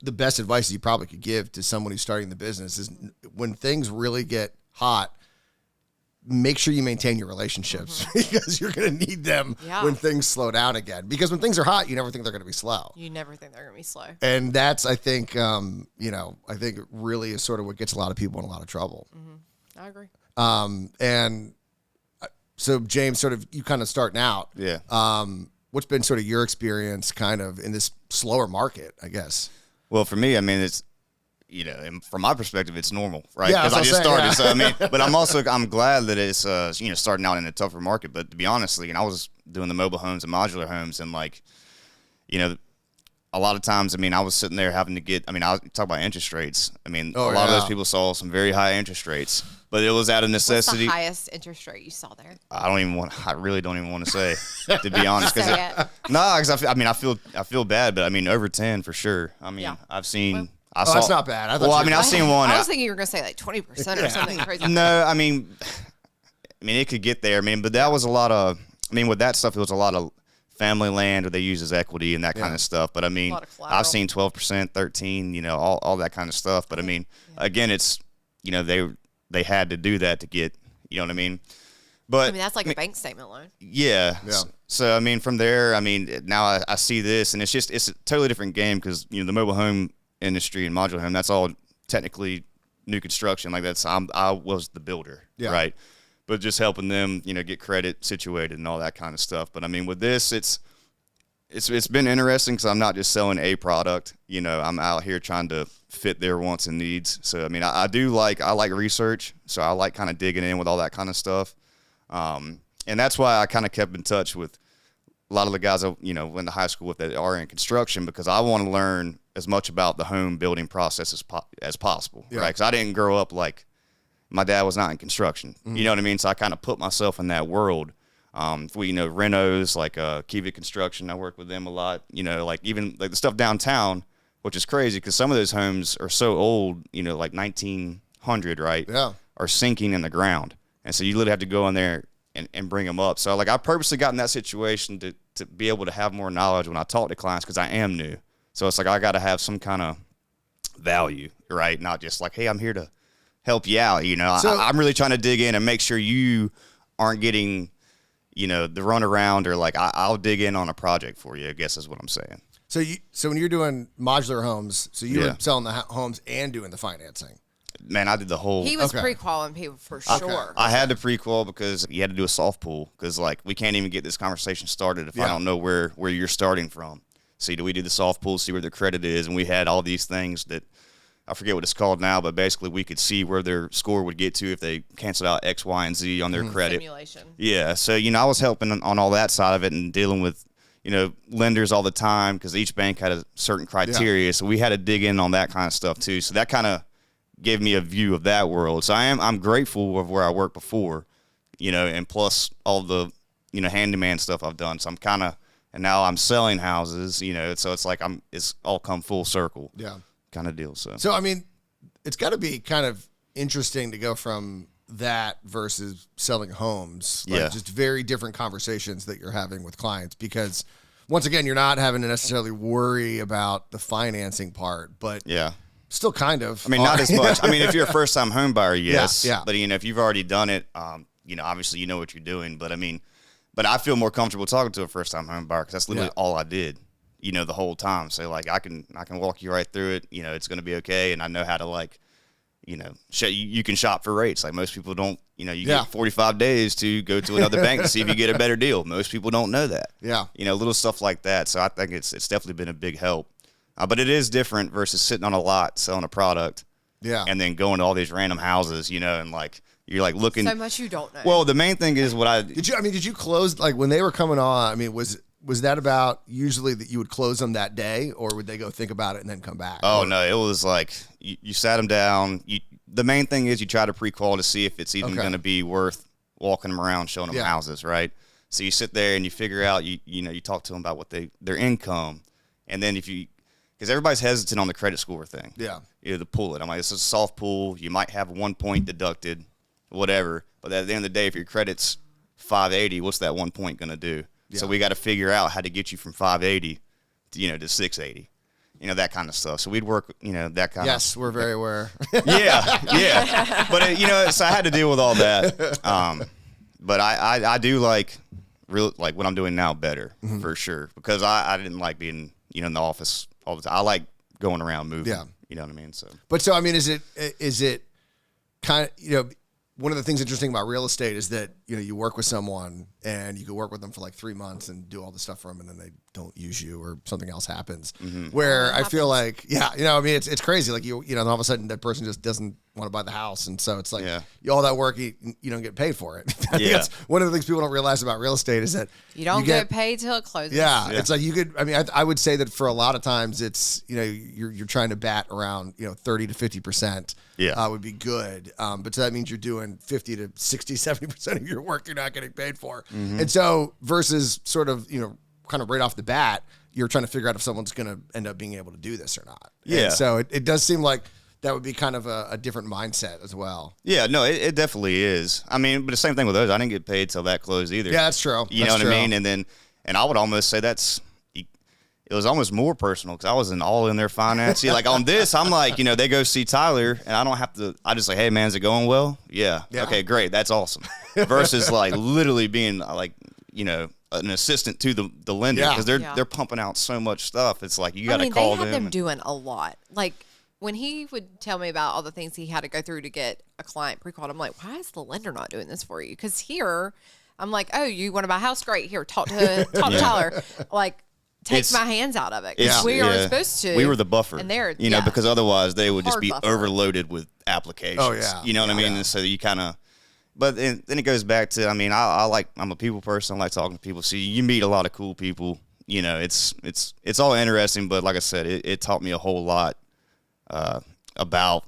the best advice you probably could give to someone who's starting the business is when things really get hot, make sure you maintain your relationships because you're going to need them when things slow down again. Because when things are hot, you never think they're going to be slow. You never think they're going to be slow. And that's, I think, I think it really is sort of what gets a lot of people in a lot of trouble. I agree. And so, James, sort of you kind of starting out. Yeah. What's been sort of your experience kind of in this slower market, I guess? Well, for me, I mean, it's, and from my perspective, it's normal, right? Yeah, Because I just started. Yeah. So, I mean, but I'm glad that it's, starting out in a tougher market. But to be honest, I was doing the mobile homes and modular homes, and a lot of times, I mean, I was sitting there having to get, I'll talk about interest rates. I mean, a lot of those people saw some very high interest rates, but it was out of necessity. What's the highest interest rate you saw there? I really don't even want to say, to be honest. Because I feel bad, but over 10 for sure. I've seen. That's not bad. I've seen one. I was thinking you were going to say like 20% or something crazy. No, it could get there. But that was a lot of, with that stuff, it was a lot of family land or they use as equity and that kind of stuff. But I've seen 12%, 13, all that kind of stuff. But again, it's, they had to do that to get, you know what I mean? But that's like a bank statement loan. Yeah. So, from there, now I see this and it's a totally different game because, the mobile home industry and modular home, that's all technically new construction. Like I was the builder, right? But just helping them, get credit situated and all that kind of stuff. But with this, it's been interesting because I'm not just selling a product. I'm out here trying to fit their wants and needs. So I like research. So I like kind of digging in with all that kind of stuff. And that's why I kind of kept in touch with a lot of the guys I went to high school with that are in construction because I want to learn as much about the home building process as possible, right? Because I didn't grow up like my dad was not in construction. You know what I mean? So I kind of put myself in that world. Renos, like Kiva Construction, I work with them a lot. Even like the stuff downtown, which is crazy because some of those homes are so old, like 1900, right? Yeah. Are sinking in the ground. And so you literally have to go in there and bring them up. So I purposely got in that situation to be able to have more knowledge when I talk to clients because I am new. So it's like I got to have some kind of value, right? Not just like, hey, I'm here to help you out. I'm really trying to dig in and make sure you aren't getting, the runaround or like I'll dig in on a project for you, I guess is what I'm saying. So when you're doing modular homes, so you were selling the homes and doing the financing. Man, I did the whole. He was pre-qualing people for sure. I had to pre-qual because you had to do a soft pull because we can't even get this conversation started if I don't know where you're starting from. So we did the soft pull, see where the credit is, and we had all these things that I forget what it's called now, but basically we could see where their score would get to if they canceled out X, Y, and Z on their credit. Simulation. Yeah. So, I was helping on all that side of it and dealing with, lenders all the time because each bank had a certain criteria. Yeah. So we had to dig in on that kind of stuff too. So that kind of gave me a view of that world. So I'm grateful of where I worked before, and plus all the, handyman stuff I've done. So and now I'm selling houses, so it's like it's all come full circle. Yeah. Kind of deal. So, I mean, it's got to be kind of interesting to go from that versus selling homes. Like just very different conversations that you're having with clients because once again, you're not having to necessarily worry about the financing part, but still kind of. I mean, not as much. I mean, if you're a first time home buyer, yes. Yeah. But, if you've already done it, obviously you know what you're doing. But but I feel more comfortable talking to a first time home buyer because that's literally all I did, the whole time. So like I can walk you right through it. It's going to be okay. And I know how to you can shop for rates. Like most people don't, you get 45 days to go to another bank to see if you get a better deal. Most people don't know that. Yeah. Little stuff like that. So I think it's definitely been a big help. But it is different versus sitting on a lot, selling a product. Yeah. And then going to all these random houses, and like, you're like looking. So much you don't know. Well, the main thing is did you close, like when they were coming on, I mean, was that about usually that you would close them that day or would they go think about it and then come back? Oh, no, it was like you sat them down. The main thing is you try to pre-qual to see if it's even going to be worth walking them around, showing them houses, right? So you sit there and you figure out, you talk to them about what their income. And then because everybody's hesitant on the credit score thing. Yeah. To pull it. I'm like, it's a soft pull. You might have 1 point deducted, whatever. But at the end of the day, if your credit's 580, what's that 1 point going to do? Yeah. So we got to figure out how to get you from 580 to 680. That kind of stuff. So we'd work, that kind of. Yes, we're very aware. Yeah. But, so I had to deal with all that. But I do like what I'm doing now better, for sure. Because I didn't like being, in the office all the time. I like going around moving. Yeah. You know what I mean? So. But so, I mean, is it kind of, one of the things interesting about real estate is that, you work with someone and you can work with them for like 3 months and do all the stuff for them and then they don't use you or something else happens. Where I feel like, I mean, it's crazy. Like, and all of a sudden that person just doesn't want to buy the house. And so it's like all that work, you don't get paid for it. I think that's one of the things people don't realize about real estate is that you don't get paid till it closes. Yeah. It's like I would say that for a lot of times it's, you're trying to bat around, 30 to 50%. Would be good. But so that means you're doing 50 to 60, 70% of your work you're not getting paid for. And so versus sort of, kind of right off the bat, you're trying to figure out if someone's going to end up being able to do this or not. Yeah. And so it does seem like that would be kind of a different mindset as well. Yeah, no, it definitely is. I mean, but the same thing with those. I didn't get paid till that closed either. Yeah, that's true. You know what I mean? And I would almost say it was almost more personal because I wasn't all in their finance. See, like on this, I'm like, they go see Tyler and I don't have to, I just like, hey man, is it going well? Yeah. Okay, great. That's awesome. Versus like literally being like, an assistant to the lender because they're pumping out so much stuff. It's like, you got to call them. They had them doing a lot. Like when he would tell me about all the things he had to go through to get a client pre-qualified, I'm like, why is the lender not doing this for you? Because here, I'm like, oh, you want to buy a house? Great. Here, talk to Tyler. Like, takes my hands out of it. We are supposed to. We were the buffer. And they're, because otherwise they would just be overloaded with applications. Oh, yeah. You know what I mean? And so you kind of, but then it goes back to, I mean, I'm a people person. I like talking to people. So you meet a lot of cool people. It's all interesting. But like I said, it taught me a whole lot about,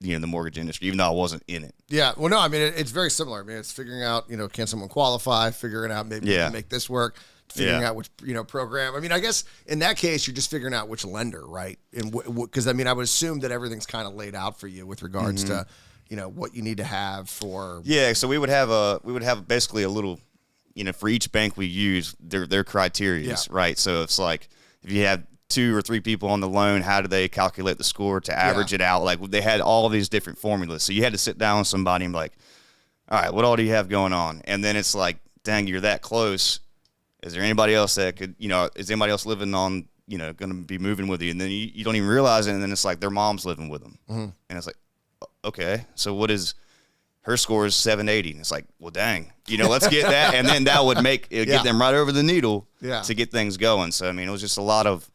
the mortgage industry, even though I wasn't in it. Yeah. Well, no, I mean, it's very similar. I mean, it's figuring out, can someone qualify, figuring out maybe you can make this work. Figuring out which, program. I mean, I guess in that case, you're just figuring out which lender, right? And because I mean, I would assume that everything's kind of laid out for you with regards to, what you need to have for. Yeah. So we would have basically a little, for each bank we use their criteria, right? So it's like if you have 2 or 3 people on the loan, how do they calculate the score to average it out? Like they had all these different formulas. So you had to sit down with somebody and be like, all right, what all do you have going on? And then it's like, dang, you're that close. Is there anybody else that could, is anybody else living on, going to be moving with you? And then you don't even realize it. And then it's like their mom's living with them. And it's like, okay, so what is, her score is 780. And it's like, well, dang, let's get that. And then that would get them right over the needle to get things going. So, I mean, it was just a lot of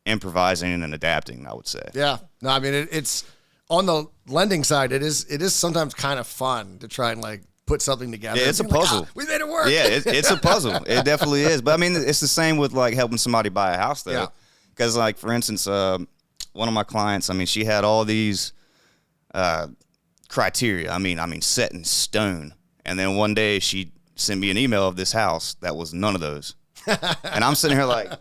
improvising and adapting, I would say. Yeah. No, I mean, it's on the lending side, it is sometimes kind of fun to try and like put something together. Yeah, it's a puzzle. Like, we made it work. Yeah, it's a puzzle. It definitely is. But I mean, it's the same with like helping somebody buy a house, though. Yeah. Because like for instance, one of my clients, I mean, she had all these criteria. I mean, set in stone. And then one day she sent me an email of this house that was none of those. And I'm sitting here like,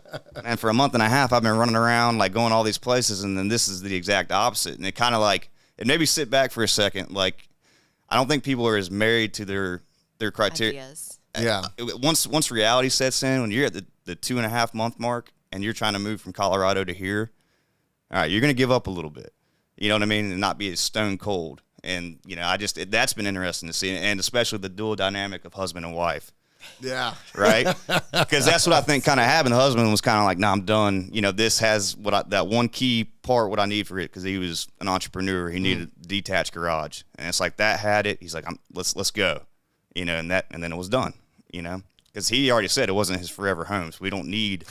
man, for a month and a half, I've been running around like going all these places, and then this is the exact opposite. And it kind of like, it made me sit back for a second. Like, I don't think people are as married to their criteria. Ideas. Yeah. Once reality sets in, when you're at the 2.5 month mark and you're trying to move from Colorado to here, all right, you're going to give up a little bit. You know what I mean? And not be as stone cold. And, you know, that's been interesting to see. And especially the dual dynamic of husband and wife. Yeah. Right? Because that's what I think kind of happened. The husband was kind of like, nah, I'm done. You know, this has that one key part, what I need for it, because he was an entrepreneur. He needed a detached garage. And it's like that had it. He's like, let's go. You know, and then it was done, you know. Because he already said it wasn't his forever home. So we don't need,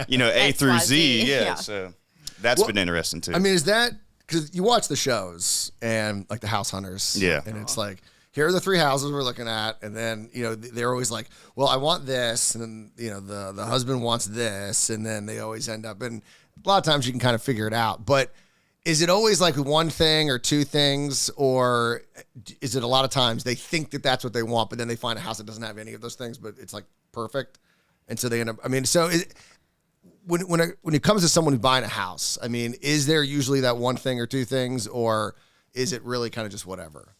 you know, A through Z. Yeah. So that's been interesting, too. I mean, is that, because you watch the shows and like the House Hunters. Yeah. And it's like, here are the 3 houses we're looking at. And then, you know, they're always like, well, I want this. And then, you know, the husband wants this. And then they always end up, and a lot of times you can kind of figure it out. But is it always like one thing or 2 things? Or is it a lot of times they think that that's what they want, but then they find a house that doesn't have any of those things, but it's like perfect. And so they end up, I mean, so when it comes to someone who's buying a house, I mean, is there usually that one thing or 2 things, or is it really kind of just whatever?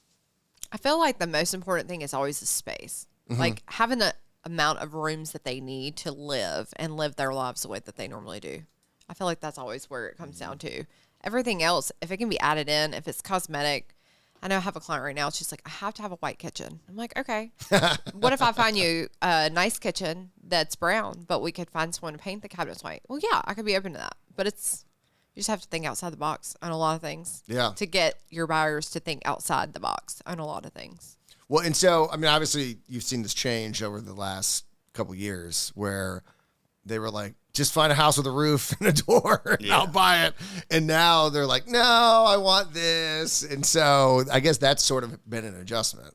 I feel like the most important thing is always the space. Like having the amount of rooms that they need to live and live their lives the way that they normally do. I feel like that's always where it comes down to. Everything else, if it can be added in, if it's cosmetic. I know I have a client right now. She's like, I have to have a white kitchen. I'm like, okay. What if I find you a nice kitchen that's brown, but we could find someone to paint the cabinets white? Well, yeah, I could be open to that. But you just have to think outside the box on a lot of things. Yeah. To get your buyers to think outside the box on a lot of things. Well, and so, I mean, obviously you've seen this change over the last couple of years where they were like, just find a house with a roof and a door and I'll buy it. And now they're like, no, I want this. And so I guess that's sort of been an adjustment.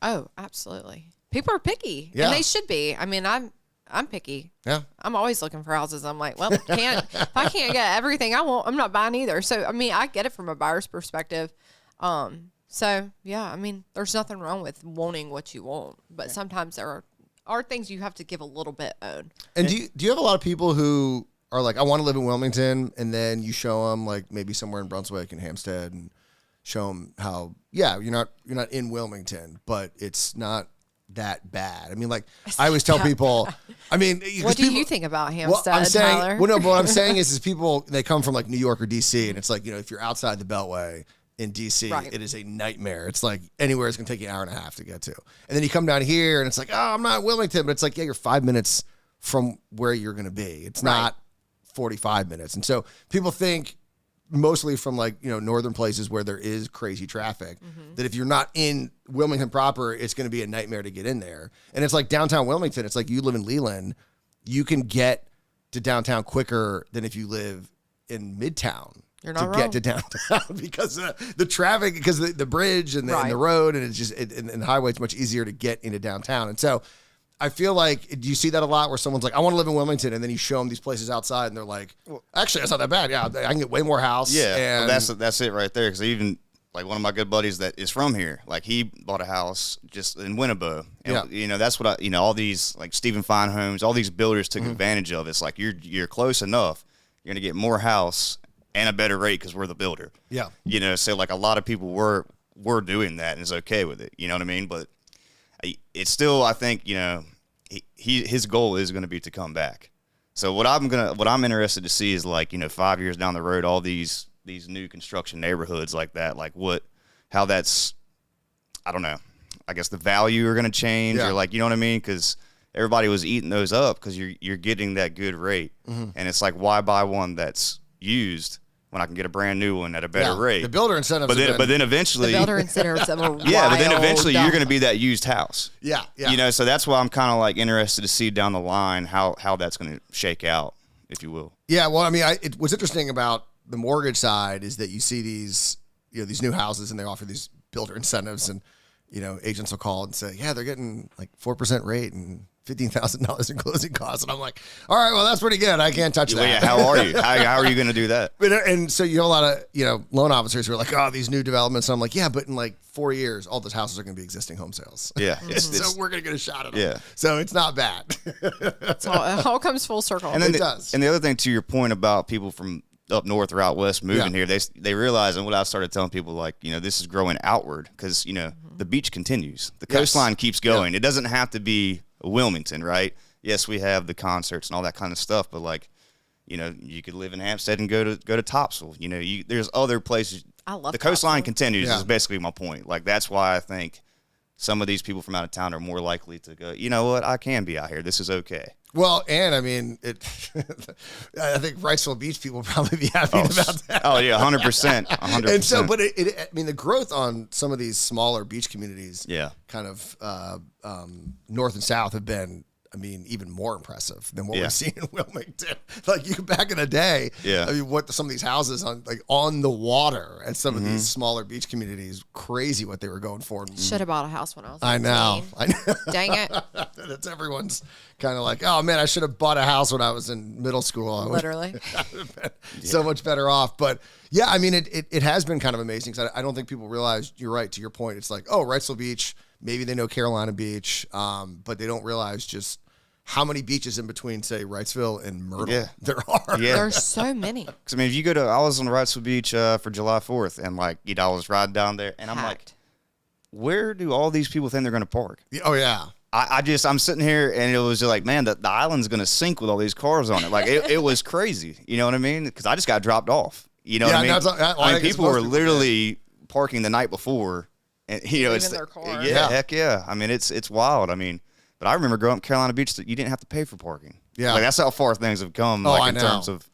Oh, absolutely. People are picky. Yeah. And they should be. I mean, I'm picky. Yeah. I'm always looking for houses. I'm like, well, if I can't get everything I want, I'm not buying either. So, I mean, I get it from a buyer's perspective. So, yeah, I mean, there's nothing wrong with wanting what you want. But sometimes there are things you have to give a little bit on. And do you have a lot of people who are like, I want to live in Wilmington, and then you show them like maybe somewhere in Brunswick and Hampstead and show them how, yeah, you're not in Wilmington, but it's not that bad. I mean, like I always tell people, I mean, what do you think about Hampstead, I'm saying, Tyler? Well, no, but what I'm saying is people, they come from like New York or DC, and it's like, you know, if you're outside the Beltway in DC, right. It is a nightmare. It's like anywhere it's going to take you an hour and a half to get to. And then you come down here and it's like, oh, I'm not in Wilmington, but it's like, yeah, you're 5 minutes from where you're going to be. It's not 45 minutes. And so people think mostly from like, you know, northern places where there is crazy traffic, that if you're not in Wilmington proper, it's going to be a nightmare to get in there. And it's like downtown Wilmington. It's like you live in Leland, you can get to downtown quicker than if you live in Midtown. You're not to wrong. Get to downtown because the traffic, because the bridge and the road, and it's just and the highway, it's much easier to get into downtown. And so I feel like, do you see that a lot where someone's like, I want to live in Wilmington, and then you show them these places outside and they're like, actually, that's not that bad. Yeah, I can get way more house. Yeah, and well, that's it right there. Because even like one of my good buddies that is from here, like he bought a house just in Winnebago. And, you know, that's what all these like Stephen Fine Homes, all these builders took advantage of. It's like you're close enough, you're gonna get more house and a better rate because we're the builder. Yeah. You know, so like a lot of people were doing that and is okay with it. You know what I mean? But it's still, I think, you know, his goal is going to be to come back. So what I'm interested to see is like, you know, 5 years down the road, all these new construction neighborhoods like that, like how that's, I don't know, I guess the value are going to change or like, you know what I mean? Because everybody was eating those up because you're getting that good rate. And it's like, why buy one that's used when I can get a brand new one at a better rate? The builder incentives. But then eventually, the builder incentives are but then eventually you're going to be that used house. Yeah. You know, so that's why I'm kind of like interested to see down the line how that's going to shake out, if you will. Yeah. Well, I mean, what's interesting about the mortgage side is that you see these these new houses and they offer these builder incentives and, agents will call and say, yeah, they're getting like 4% rate and $15,000 in closing costs. And I'm like, all right, well, that's pretty good. I can't touch that. Yeah, how are you? How are you going to do that? And so you have a lot of, loan officers who are like, oh, these new developments. And I'm like, yeah, but in like 4 years, all those houses are going to be existing home sales. Yeah. So we're going to get a shot at them. Yeah. So it's not bad. It all comes full circle. And then it does. And the other thing, to your point about people from up north or out west moving here, they realize, and what I started telling people, like, this is growing outward because, the beach continues. The coastline keeps going. It doesn't have to be Wilmington, right? Yes, we have the concerts and all that kind of stuff, but like, you could live in Hampstead and go to Topsail. There's other places. I love the coastline Topsail. Continues is basically my point. Like, that's why I think some of these people from out of town are more likely to go, you know what, I can be out here. This is okay. Well, and I mean, I think Wrightsville Beach people will probably be happy about that. Oh yeah, 100%, 100%. And so, but I mean, the growth on some of these smaller beach communities, kind of north and south, have been, I mean, even more impressive than what we've seen in Wilmington. Like, you back in the day, I mean, what some of these houses on the water at some of these smaller beach communities, crazy what they were going for. Should have bought a house when I was 18. I know. Dang it. That's everyone's kind of like, oh man, I should have bought a house when I was in middle school. Literally. So much better off. But yeah, I mean, it has been kind of amazing because I don't think people realize, you're right, to your point. It's like, oh, Wrightsville Beach, maybe they know Carolina Beach, but they don't realize just how many beaches in between, say, Wrightsville and Myrtle there are. Yeah. There's so many. Because, I mean, if you go I was on Wrightsville Beach for July 4th, and, like, I was riding down there, and I'm like, where do all these people think they're going to park? Oh, yeah. I'm sitting here, and it was just like, man, the island's going to sink with all these cars on it. Like, it was crazy. You know what I mean? Because I just got dropped off. You know what I mean? I mean, people were literally parking the night before. And, it's their car. Yeah, heck yeah. I mean, it's wild. I mean, but I remember growing up in Carolina Beach that you didn't have to pay for parking. Yeah. Like, that's how far things have come, in terms of,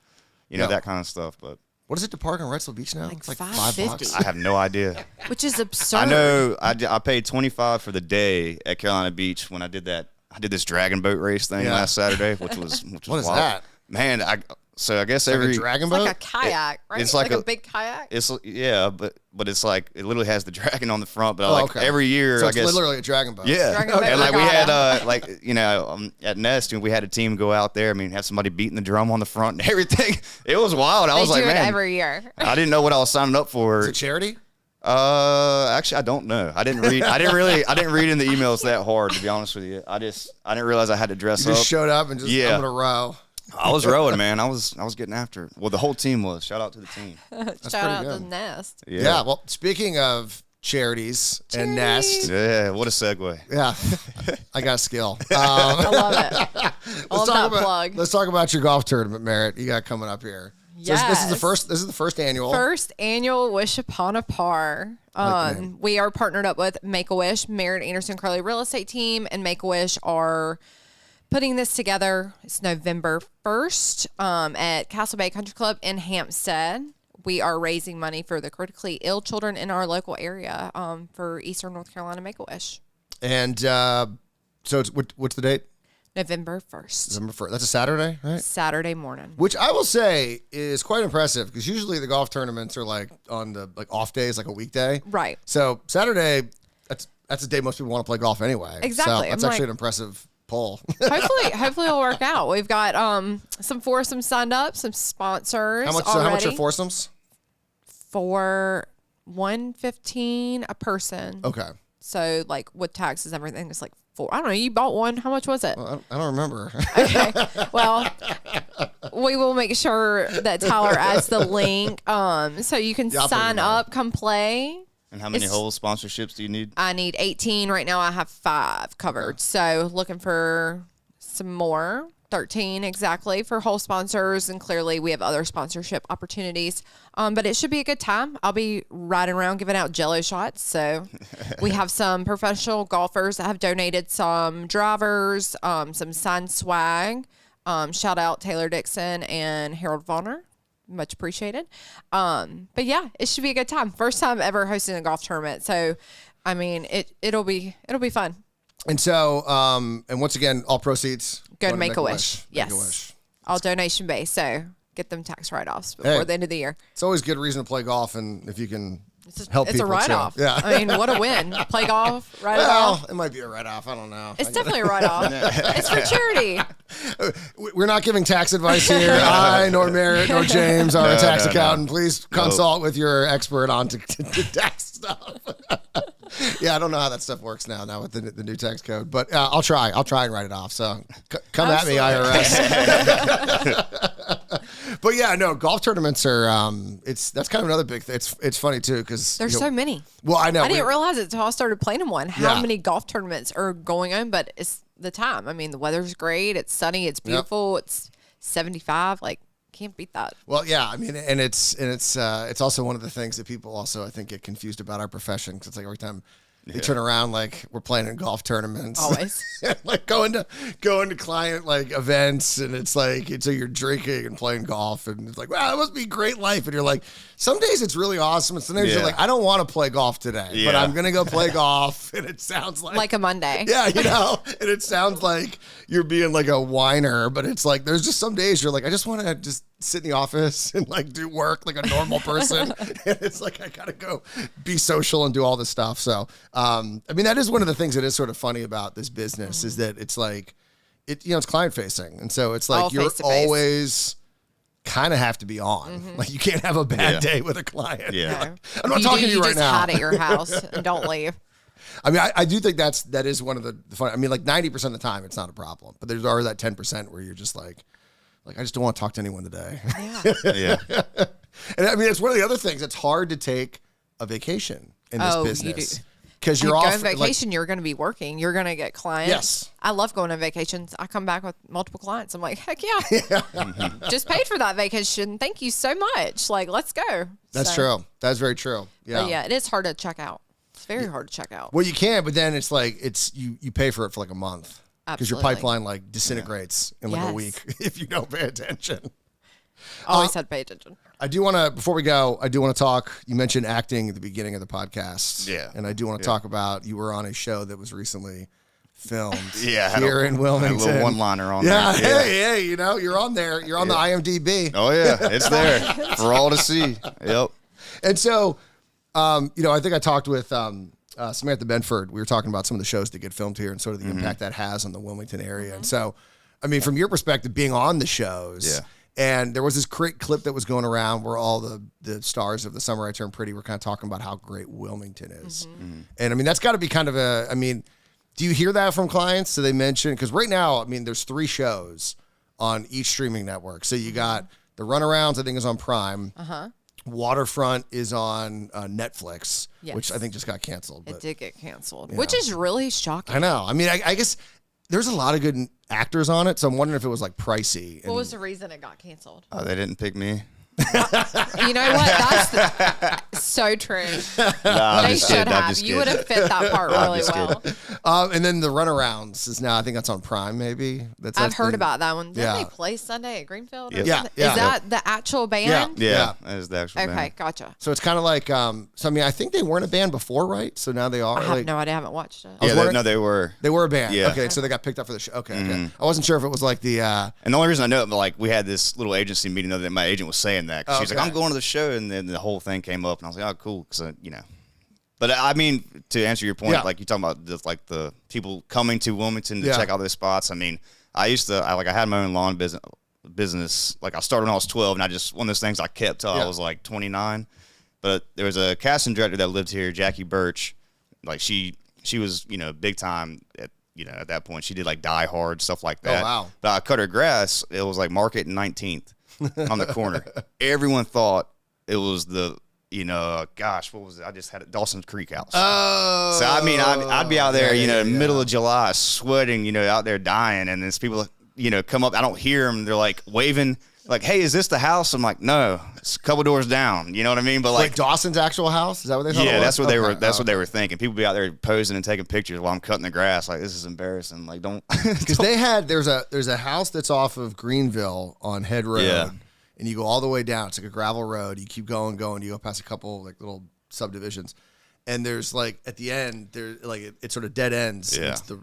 that kind of stuff. But what is it to park on Wrightsville Beach now? It's like $5.50. I have no idea. Which is absurd. I know. I paid $25 for the day at Carolina Beach when I did that. I did this dragon boat race thing last Saturday, which was what is wild. that? Man, I guess like every a dragon boat, like a kayak, right? It's like a big kayak. It's but it's like, it literally has the dragon on the front. But every year, so I it's guess literally a dragon boat. Yeah, dragon boat. And like we had at Nest, we had a team go out there. I mean, have somebody beating the drum on the front and everything. It was wild. I was like, man, every year. I didn't know what I was signing up for. Is it charity? Actually, I don't know. I didn't read. I didn't read in the emails that hard, to be honest with you. I didn't realize I had to dress up. You just showed up and just I'm gonna row. I was rowing, man. I was getting after it. Well, the whole team was. Shout out to the team. Shout out to Nest. Yeah. Well, speaking of charities and Nest. Yeah. What a segue. Yeah. I got skill. I love it. I love that plug. Let's talk about your golf tournament, Merritt. You got coming up here. So Yes. this is the first annual. First annual Wish Upon a Par. We are partnered up with Make-A-Wish, Merritt Anderson Cralle real estate team, and Make-A-Wish are putting this together. It's November 1st at Castle Bay Country Club in Hampstead. We are raising money for the critically ill children in our local area for Eastern North Carolina Make-A-Wish. And so it's what's the date? November 1st. November 1st. That's a Saturday, right? Saturday morning. Which I will say is quite impressive because usually the golf tournaments are like on the off days, like a weekday. Right. So Saturday, that's a day most people want to play golf anyway. Exactly. So that's actually an impressive poll. Hopefully it'll work out. We've got some foursomes signed up, some sponsors. How much are foursomes? For $115 a person. Okay. So like with taxes and everything, it's like $4. I don't know. You bought one. How much was it? Well, I don't remember. Okay. Well, we will make sure that Tyler adds the link. So you can sign up, come play. And how many whole sponsorships do you need? I need 18. Right now I have 5 covered. So looking for some more. 13 exactly for whole sponsors, and clearly we have other sponsorship opportunities. But it should be a good time. I'll be riding around giving out Jello shots. So we have some professional golfers that have donated some drivers, some signed swag. Shout out Taylor Dixon and Harold Vonner. Much appreciated. But yeah, it should be a good time. First time ever hosting a golf tournament. So I mean, it'll be fun. And so, and once again, all proceeds go to Make-A-Wish. Yes. Make-A-Wish. All donation based. So get them tax write-offs before the end of the year. It's always a good reason to play golf, and if you can help it's a people write-off. too. Yeah. I mean, what a win. Play golf, write it off. It might be a write-off. I don't know. It's definitely a write-off. It's for charity. We're not giving tax advice here. I, nor Merritt, nor James are a tax accountant. Please consult with your expert on tax stuff. Yeah, I don't know how that stuff works now with the new tax code, but I'll try and write it off. So come Absolutely. at me, IRS. But yeah, no, golf tournaments are that's kind of another big thing. It's funny too because There's so many. Well, I know. I didn't realize it until I started playing in one. How Yeah. many golf tournaments are going on? But it's the time. I mean, the weather's great. It's sunny. It's beautiful. It's 75. Like, can't beat that. Well, yeah, I mean, and it's also one of the things that people also I think get confused about our profession because it's like every time they turn around like we're playing in golf tournaments, Always. like going to client like events, and it's like so you're drinking and playing golf, and it's like wow, it must be a great life, and you're like some days it's really awesome, and some days you're like I don't want to play golf today, but I'm gonna go play golf, and it sounds like a Monday. Yeah, and it sounds like you're being like a whiner, but it's like there's just some days you're like I just want to just sit in the office and like do work like a normal person. And it's like I gotta go be social and do all this stuff. So I mean that is one of the things that is sort of funny about this business is that it's like it's client facing. And so it's like you're always kind of have to be on. Like you can't have a bad day with a client. Yeah. Like, I'm not talking to you right now. You just hide at your house and don't leave. I mean, I do think that is one of the fun. I mean, like 90% of the time it's not a problem, but there's always that 10% where you're just like I just don't want to talk to anyone today. Yeah. And I mean, it's one of the other things. It's hard to take a vacation in this business because you're off. Going on vacation, you're going to be working. You're going to get clients. Yes. I love going on vacations. I come back with multiple clients. I'm like, heck yeah. Just paid for that vacation. Thank you so much. Like, let's go. That's true. That's very true. Yeah. But yeah, it is hard to check out. It's very hard to check out. Well, you can, but then it's like you pay for it for like a month. Because your Absolutely. pipeline like disintegrates in like a week if you don't pay attention. Always had to pay attention. I do want to, before we go, I do want to talk. You mentioned acting at the beginning of the podcast. Yeah. And I do want to talk about you were on a show that was recently filmed Yeah, here in Wilmington. A little one-liner on Yeah, there. hey, you're on there. You're on the IMDb. Oh yeah, it's there for all to see. Yep. And so, I think I talked with Samantha Benford. We were talking about some of the shows that get filmed here and sort of the impact that has on the Wilmington area. And so, I mean, from your perspective, being on the shows, and there was this great clip that was going around where all the stars of The Summer I Turned Pretty were kind of talking about how great Wilmington is. And I mean, that's got to be kind of do you hear that from clients? Do they mention, because right now, I mean, there's 3 shows on each streaming network. So you got The Runarounds, I think is on Prime. Waterfront is on Netflix, which I think just got canceled. It did get canceled, which is really shocking. I know. I mean, I guess there's a lot of good actors on it, so I'm wondering if it was like pricey. What was the reason it got canceled? Oh, they didn't pick me. You know what? That's so true. They should have. You would have fit that part really well. And then The Runarounds is now, I think that's on Prime, maybe. I've heard about that one. Didn't they play Sunday at Greenfield? Yeah. Is that the actual band? Yeah, that is the actual band. Okay, gotcha. So it's kind of like, so I mean, I think they weren't a band before, right? So now they are. I have no idea. I haven't watched it. Yeah, they were. They were a band. Yeah. Okay, so they got picked up for the show. Okay. I wasn't sure if it was like the. And the only reason I know it, like, we had this little agency meeting that my agent was saying that. She's like, I'm going to the show, and then the whole thing came up, and I was like, oh, cool, because But I mean, to answer your point, like you talking about the people coming to Wilmington to check out those spots. I mean, I had my own lawn business. Like I started when I was 12, and I just one of those things I kept till I was like 29. But there was a casting director that lived here, Jackie Birch. Like she was big time at that point. She did like Die Hard, stuff like that. Oh wow! But I cut her grass. It was like Market and 19th on the corner. Everyone thought it was the. What was it? I just had a Dawson's Creek house. Oh. So, I mean, I'd be out there, middle of July, sweating, out there dying. And these people, come up. I don't hear them. They're like waving, like, hey, is this the house? I'm like, no, it's a couple doors down. You know what I mean? But like Dawson's actual house? Is that what they thought? Yeah, that's what they were. That's what they were thinking. People be out there posing and taking pictures while I'm cutting the grass. Like, this is embarrassing. Like, don't. Because there's a house that's off of Greenville on Head Road. Yeah. And you go all the way down. It's like a gravel road. You keep going. You go past a couple like little subdivisions, and there's like at the end there like it sort of dead ends. Yeah. It's the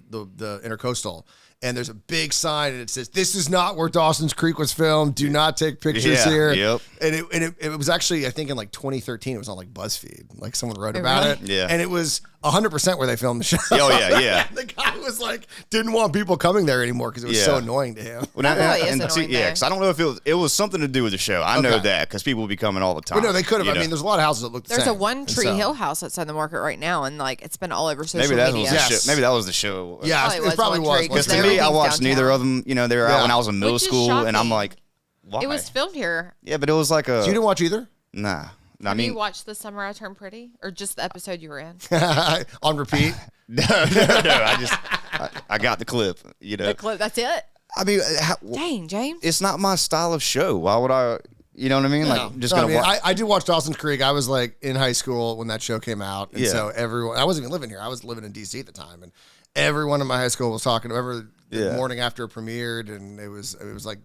intercoastal, and there's a big sign and it says, "This is not where Dawson's Creek was filmed. Do not take pictures here." Yep. And it was actually, I think in like 2013, it was on like BuzzFeed. Like someone wrote about it. Yeah. And it was 100% where they filmed the show. Oh yeah. The guy was like, didn't want people coming there anymore because it was so annoying to him. Well, because I don't know if it was something to do with the show. I know that because people would be coming all the time. But no, they could have. I mean, there's a lot of houses that look the same. There's a One Tree Hill house that's on the market right now, and like it's been all over social maybe media. Maybe that was the show. Yeah, it probably was. Because to me, I watched neither of them. You know, they were out when I was in middle Which is school, and I'm shocking. like, why? It was filmed here. Yeah, but it was like a. So you didn't watch either? Nah. Have you watched The Summer I Turned Pretty, or just the episode you were in? On repeat? No. I got the clip. You know, The clip. That's it. I mean, Dang, James. it's not my style of show. Why would I? You know what I mean? Like, just gonna watch. I did watch Dawson's Creek. I was like in high school when that show came out, and so everyone. I wasn't even living here. I was living in DC at the time, and everyone in my high school was talking. The morning after it premiered, and it was like.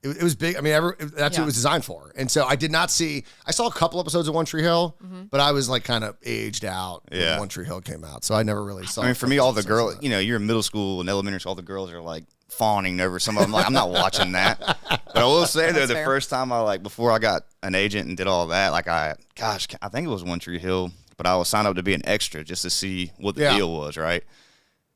It was big. I mean, that's what it was designed for. And so I did not see. I saw a couple episodes of One Tree Hill, but I was like kind of aged out when One Tree Hill came out. So I never really saw. I mean, for me, all the girls, you know, you're in middle school and elementary school, all the girls are like fawning over some of them. Like, I'm not watching that. But I will say though, the first time before I got an agent and did all that, I think it was One Tree Hill, but I was signed up to be an extra just to see what the deal was, right?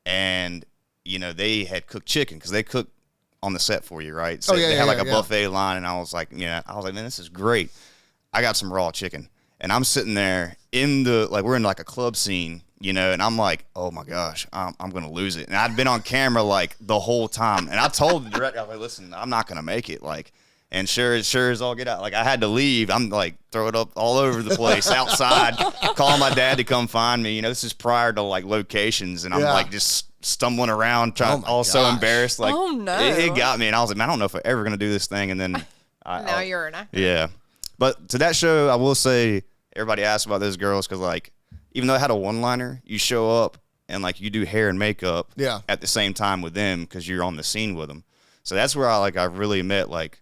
And you know, they had cooked chicken because they cooked on the set for you, right? So they had a buffet line, and I was like, man, this is great. I got some raw chicken, and I'm sitting there we're in like a club scene, you know, and I'm like, oh my gosh, I'm gonna lose it. And I'd been on camera like the whole time, and I told the director, I was like, listen, I'm not gonna make it, like. And sure as all get out, like I had to leave. I'm like throw it up all over the place outside, calling my dad to come find me. You know, this is prior to like locations, and I'm like just stumbling around, so embarrassed. Like, oh no, it got me, and I was like, man, I don't know if I'm ever gonna do this thing. And then now you're an actor. Yeah, but to that show, I will say everybody asks about those girls because like even though it had a one-liner, you show up and like you do hair and makeup at the same time with them because you're on the scene with them. So that's where I really met like.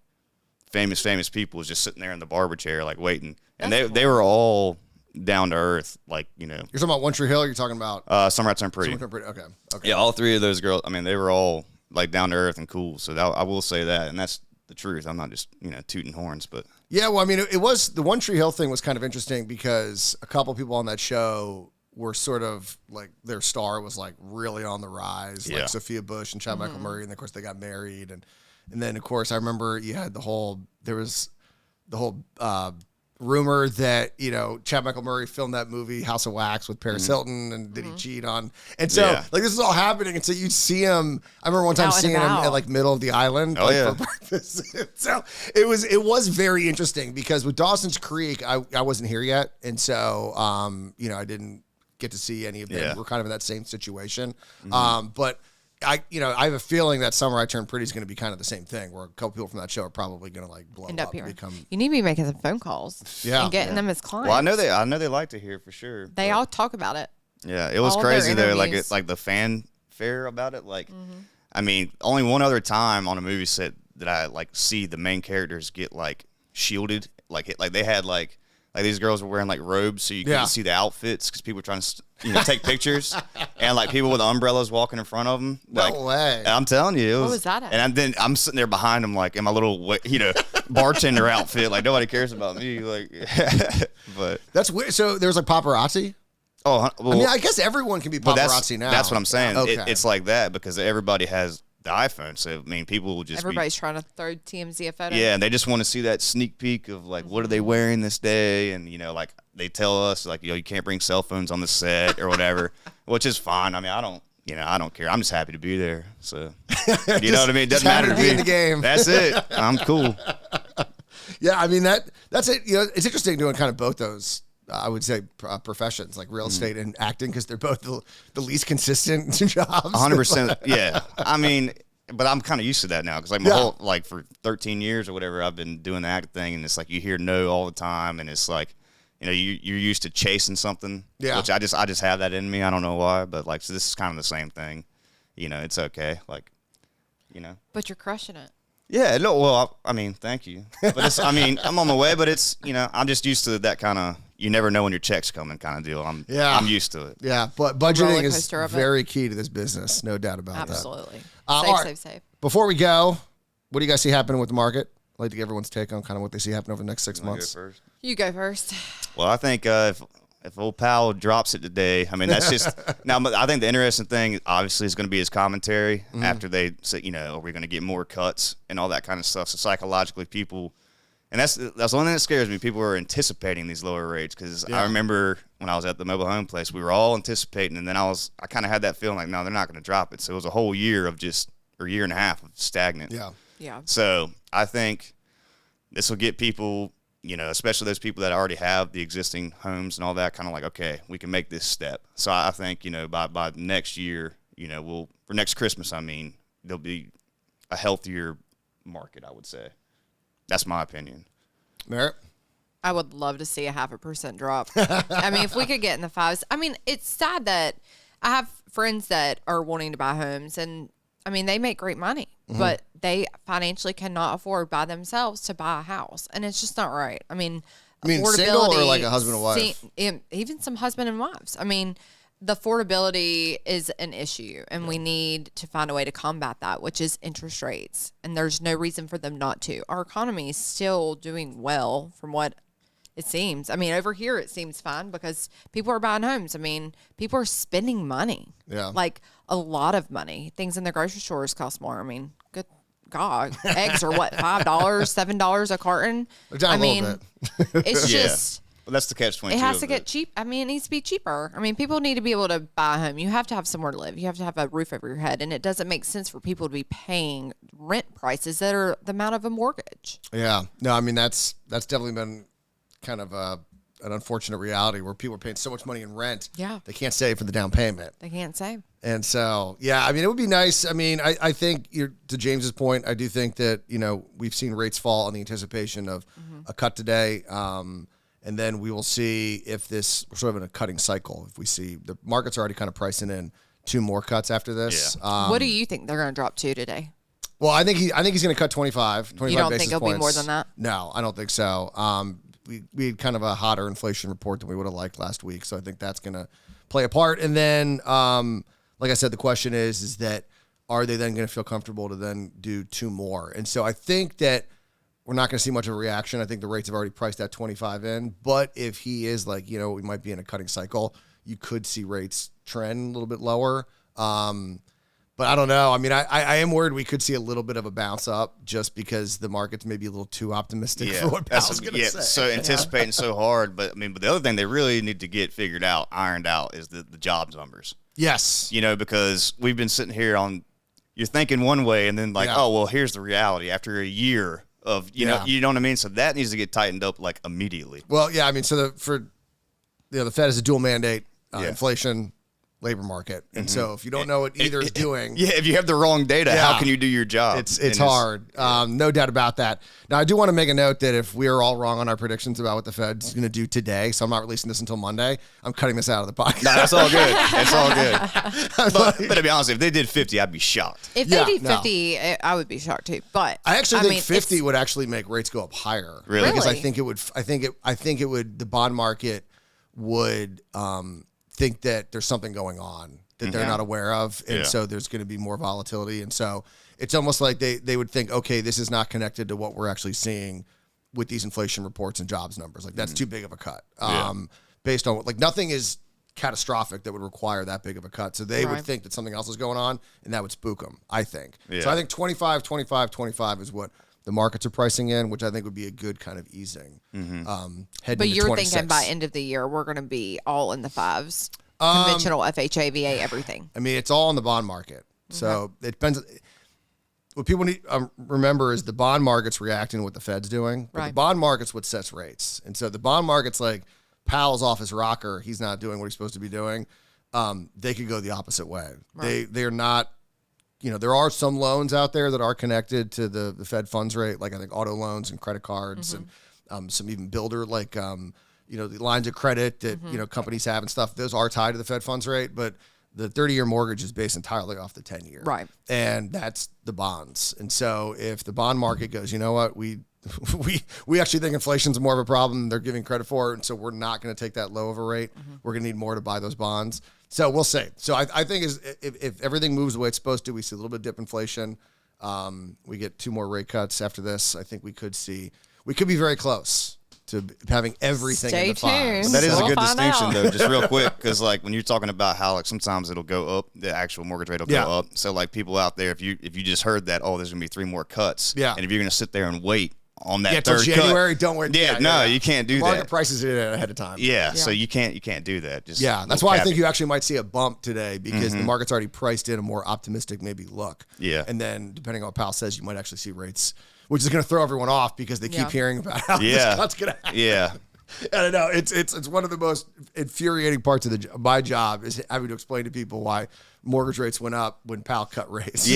Famous people was just sitting there in the barber chair, like waiting, and they were all down to earth, like you know. You're talking about One Tree Hill. Or you're talking about Summer I Turned Pretty. Okay. Yeah, all three of those girls. I mean, they were all like down to earth and cool. So I will say that, and that's the truth. I'm not just tooting horns, but yeah. Well, I mean, it was the One Tree Hill thing was kind of interesting because a couple people on that show were sort of like their star was like really on the rise, like Sophia Bush and Chad Michael Murray, and of course they got married And then, of course, I remember you had there was the whole rumor that, you know, Chad Michael Murray filmed that movie, House of Wax, with Paris Hilton, and did he cheat on? And so, like, this is all happening. And so you'd see him. I remember one time seeing him at, like, middle of the island for breakfast. So it was very interesting because with Dawson's Creek, I wasn't here yet. And so, you know, I didn't get to see any of them. We're kind of in that same situation. But I have a feeling that Summer I Turned Pretty is going to be kind of the same thing, where a couple people from that show are probably going to like blow up here. Become. You need to be making some phone calls, and getting them as clients. Well, I know they like to hear for sure. They all talk about it. Yeah, it was crazy though. Like the fanfare about it. Like, I mean, only one other time on a movie set that I like see the main characters get like shielded. Like they had like these girls were wearing like robes so you couldn't see the outfits because people were trying to take pictures, and like people with umbrellas walking in front of them. Like, no way! I'm telling you, what was that at? And then I'm sitting there behind them like in my little bartender outfit. Like nobody cares about me. Like, but that's weird. So there's like paparazzi. Oh, well, I mean, I guess everyone can be paparazzi now. That's what I'm saying. Okay. It's like that because everybody has the iPhone. So I mean, people will just everybody's trying to throw TMZ a photo. Yeah, and they just want to see that sneak peek of like what are they wearing this day, and like they tell us like you can't bring cell phones on the set or whatever, which is fine. I mean, I don't care. I'm just happy to be there. So you know what I mean? It doesn't matter to me. In the game. That's it. I'm cool. Yeah, I mean that's it. You know, it's interesting doing kind of both those. I would say professions like real estate and acting because they're both the least consistent jobs. 100%. Yeah. I mean, but I'm kind of used to that now because like my whole like for 13 years or whatever I've been doing the acting thing, and it's like you hear no all the time, and it's like you're used to chasing something. Yeah. Which I just have that in me. I don't know why, but like so this is kind of the same thing. It's okay. Like, But you're crushing it. Yeah, no, well, I mean, thank you. But I'm on my way, but it's, I'm just used to that kind of you never know when your check's coming kind of deal. I'm used to it. Yeah, but budgeting is very key to this business, no doubt about that. Absolutely. Safe. Before we go, what do you guys see happening with the market? I'd like to get everyone's take on kind of what they see happen over the next 6 months. You go first. Well, I think if old Powell drops it today, I mean, that's just now. I think the interesting thing, obviously, is going to be his commentary after they say, are we going to get more cuts and all that kind of stuff. So psychologically, people, and that's the only thing that scares me. People are anticipating these lower rates because I remember when I was at the mobile home place, we were all anticipating, and then I kind of had that feeling like, no, they're not going to drop it. So it was a whole year of year and a half of stagnant. Yeah. So I think this will get people, especially those people that already have the existing homes and all that, kind of like, okay, we can make this step. So I think, by next year, for next Christmas, there'll be a healthier market, I would say. That's my opinion. Merritt? I would love to see a 0.5% drop. I mean, if we could get in the fives. I mean, it's sad that I have friends that are wanting to buy homes, and I mean, they make great money, but they financially cannot afford by themselves to buy a house. And it's just not right. I mean, single or like a husband and wife? Even some husband and wives. I mean, the affordability is an issue, and we need to find a way to combat that, which is interest rates. And there's no reason for them not to. Our economy is still doing well from what it seems. I mean, over here it seems fine because people are buying homes. I mean, people are spending money. Yeah. Like a lot of money. Things in the grocery stores cost more. I mean, good God. Eggs are what, $5, $7 a carton? They're down a little bit. It's just... Well, that's the catch-22. It has to get cheap. I mean, it needs to be cheaper. I mean, people need to be able to buy a home. You have to have somewhere to live. You have to have a roof over your head. And it doesn't make sense for people to be paying rent prices that are the amount of a mortgage. Yeah. No, I mean, that's definitely been kind of an unfortunate reality where people are paying so much money in rent. Yeah. They can't save for the down payment. They can't save. And so, yeah, I mean, it would be nice. I mean, I think to James's point, I do think that, we've seen rates fall in the anticipation of a cut today. And then we will see if we're sort of in a cutting cycle. If we see the market's already kind of pricing in 2 more cuts after this. Yeah. What do you think they're going to drop to today? Well, I think he's going to cut 25 You don't basis think it'll points. be more than that? No, I don't think so. We had kind of a hotter inflation report than we would have liked last week. So I think that's going to play a part. And then, like I said, the question is that are they then going to feel comfortable to then do 2 more? And so I think that we're not going to see much of a reaction. I think the rates have already priced that 25 in. But if he is like, we might be in a cutting cycle, you could see rates trend a little bit lower. But I don't know. I mean, I am worried we could see a little bit of a bounce up just because the market's maybe a little too optimistic for what Powell's going to say. So anticipating so hard. But the other thing they really need to get ironed out is the jobs numbers. Yes. Because we've been sitting here you're thinking one way and then oh, well, here's the reality after a year of, you know what I mean? So that needs to get tightened up immediately. Well, yeah, I mean, so the Fed is a dual mandate, inflation, labor market. And so if you don't know what either is doing. Yeah, if you have the wrong data, how can you do your job? It's hard. No doubt about that. Now, I do want to make a note that if we are all wrong on our predictions about what the Fed's going to do today, so I'm not releasing this until Monday, I'm cutting this out of the podcast. No, that's all good. That's all good. But to be honest, if they did 50, I'd be shocked. If they did 50, I would be shocked too. But I actually think 50 would actually make rates go up higher. Really? Because I think it would, the bond market would think that there's something going on that they're not aware of. And so there's going to be more volatility. And so it's almost like they would think, okay, this is not connected to what we're actually seeing with these inflation reports and jobs numbers. Like that's too big of a cut. Based on nothing is catastrophic that would require that big of a cut. So they would think that something else is going on and that would spook them, I think. Yeah. So I think 25 is what the markets are pricing in, which I think would be a good kind of easing. But you're 26. Thinking by end of the year, we're going to be all in the fives. Conventional FHA, VA, everything. I mean, it's all in the bond market. So it depends. What people need to remember is the bond market's reacting to what the Fed's doing. But the bond market's what sets rates. And so the bond market's like Powell's off his rocker. He's not doing what he's supposed to be doing. They could go the opposite way. They're not. There are some loans out there that are connected to the Fed funds rate, like I think auto loans and credit cards and some even builder, the lines of credit that, companies have and stuff. Those are tied to the Fed funds rate, but the 30-year mortgage is based entirely off the 10-year. Right. And that's the bonds. And so if the bond market goes, you know what, we actually think inflation's more of a problem than they're giving credit for, and so we're not going to take that low of a rate. We're going to need more to buy those bonds. So we'll see. So I think if everything moves the way it's supposed to, we see a little bit of dip inflation. We get 2 more rate cuts after this. I think we could be very close to having everything in the fives. That is a good distinction, though, just real quick, because like when you're talking about how like sometimes it'll go up, the actual mortgage rate will go up. So like people out there, if you just heard that, oh, there's gonna be 3 more cuts, and if you're gonna sit there and wait on that third January, cut, don't worry. You can't do that. Market prices it ahead of time. So you can't do that. Just that's why I think you actually might see a bump today because the market's already priced in a more optimistic maybe look. And then depending on what Powell says, you might actually see rates, which is going to throw everyone off because they keep hearing about how this cut's going to happen. I don't know. It's one of the most infuriating parts of my job is having to explain to people why mortgage rates went up when Powell cut rates.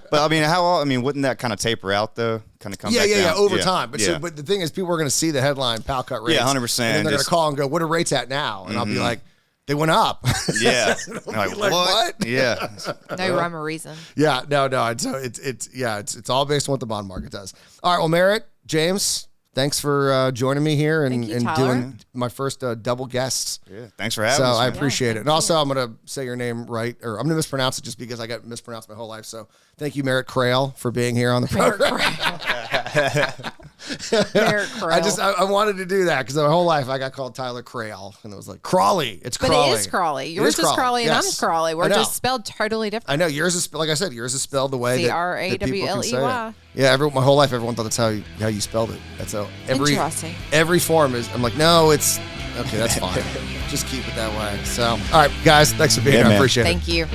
But I mean, wouldn't that kind of taper out though? Kind of come back down? Over time. But the thing is, people are going to see the headline Powell cut rates. 100%. And then they're going to call and go, "What are rates at now?" And I'll be like, "They went up." Like what? No rhyme or reason. No. So it's all based on what the bond market does. All right. Well, Merritt, James, thanks for joining me here and doing my first double guests. Thanks for having us. So I appreciate it. And also, I'm going to say your name right, or I'm going to mispronounce it just because I got mispronounced my whole life. So thank you, Merritt Cralle, for being here on the program. Merritt Cralle. I wanted to do that because my whole life I got called Tyler Cralle, and it was like Crawley. It's Crawley. But it is Crawley. Yours is Crawley, and I'm Crawley. We're just spelled totally different. I know yours is, like I said, yours is spelled the way that people can say it. Yeah, my whole life everyone thought that's how you spelled it. That's how every form is. I'm like, no, it's okay. That's fine. Just keep it that way. So, all right, guys, thanks for being here. I appreciate it. Thank you.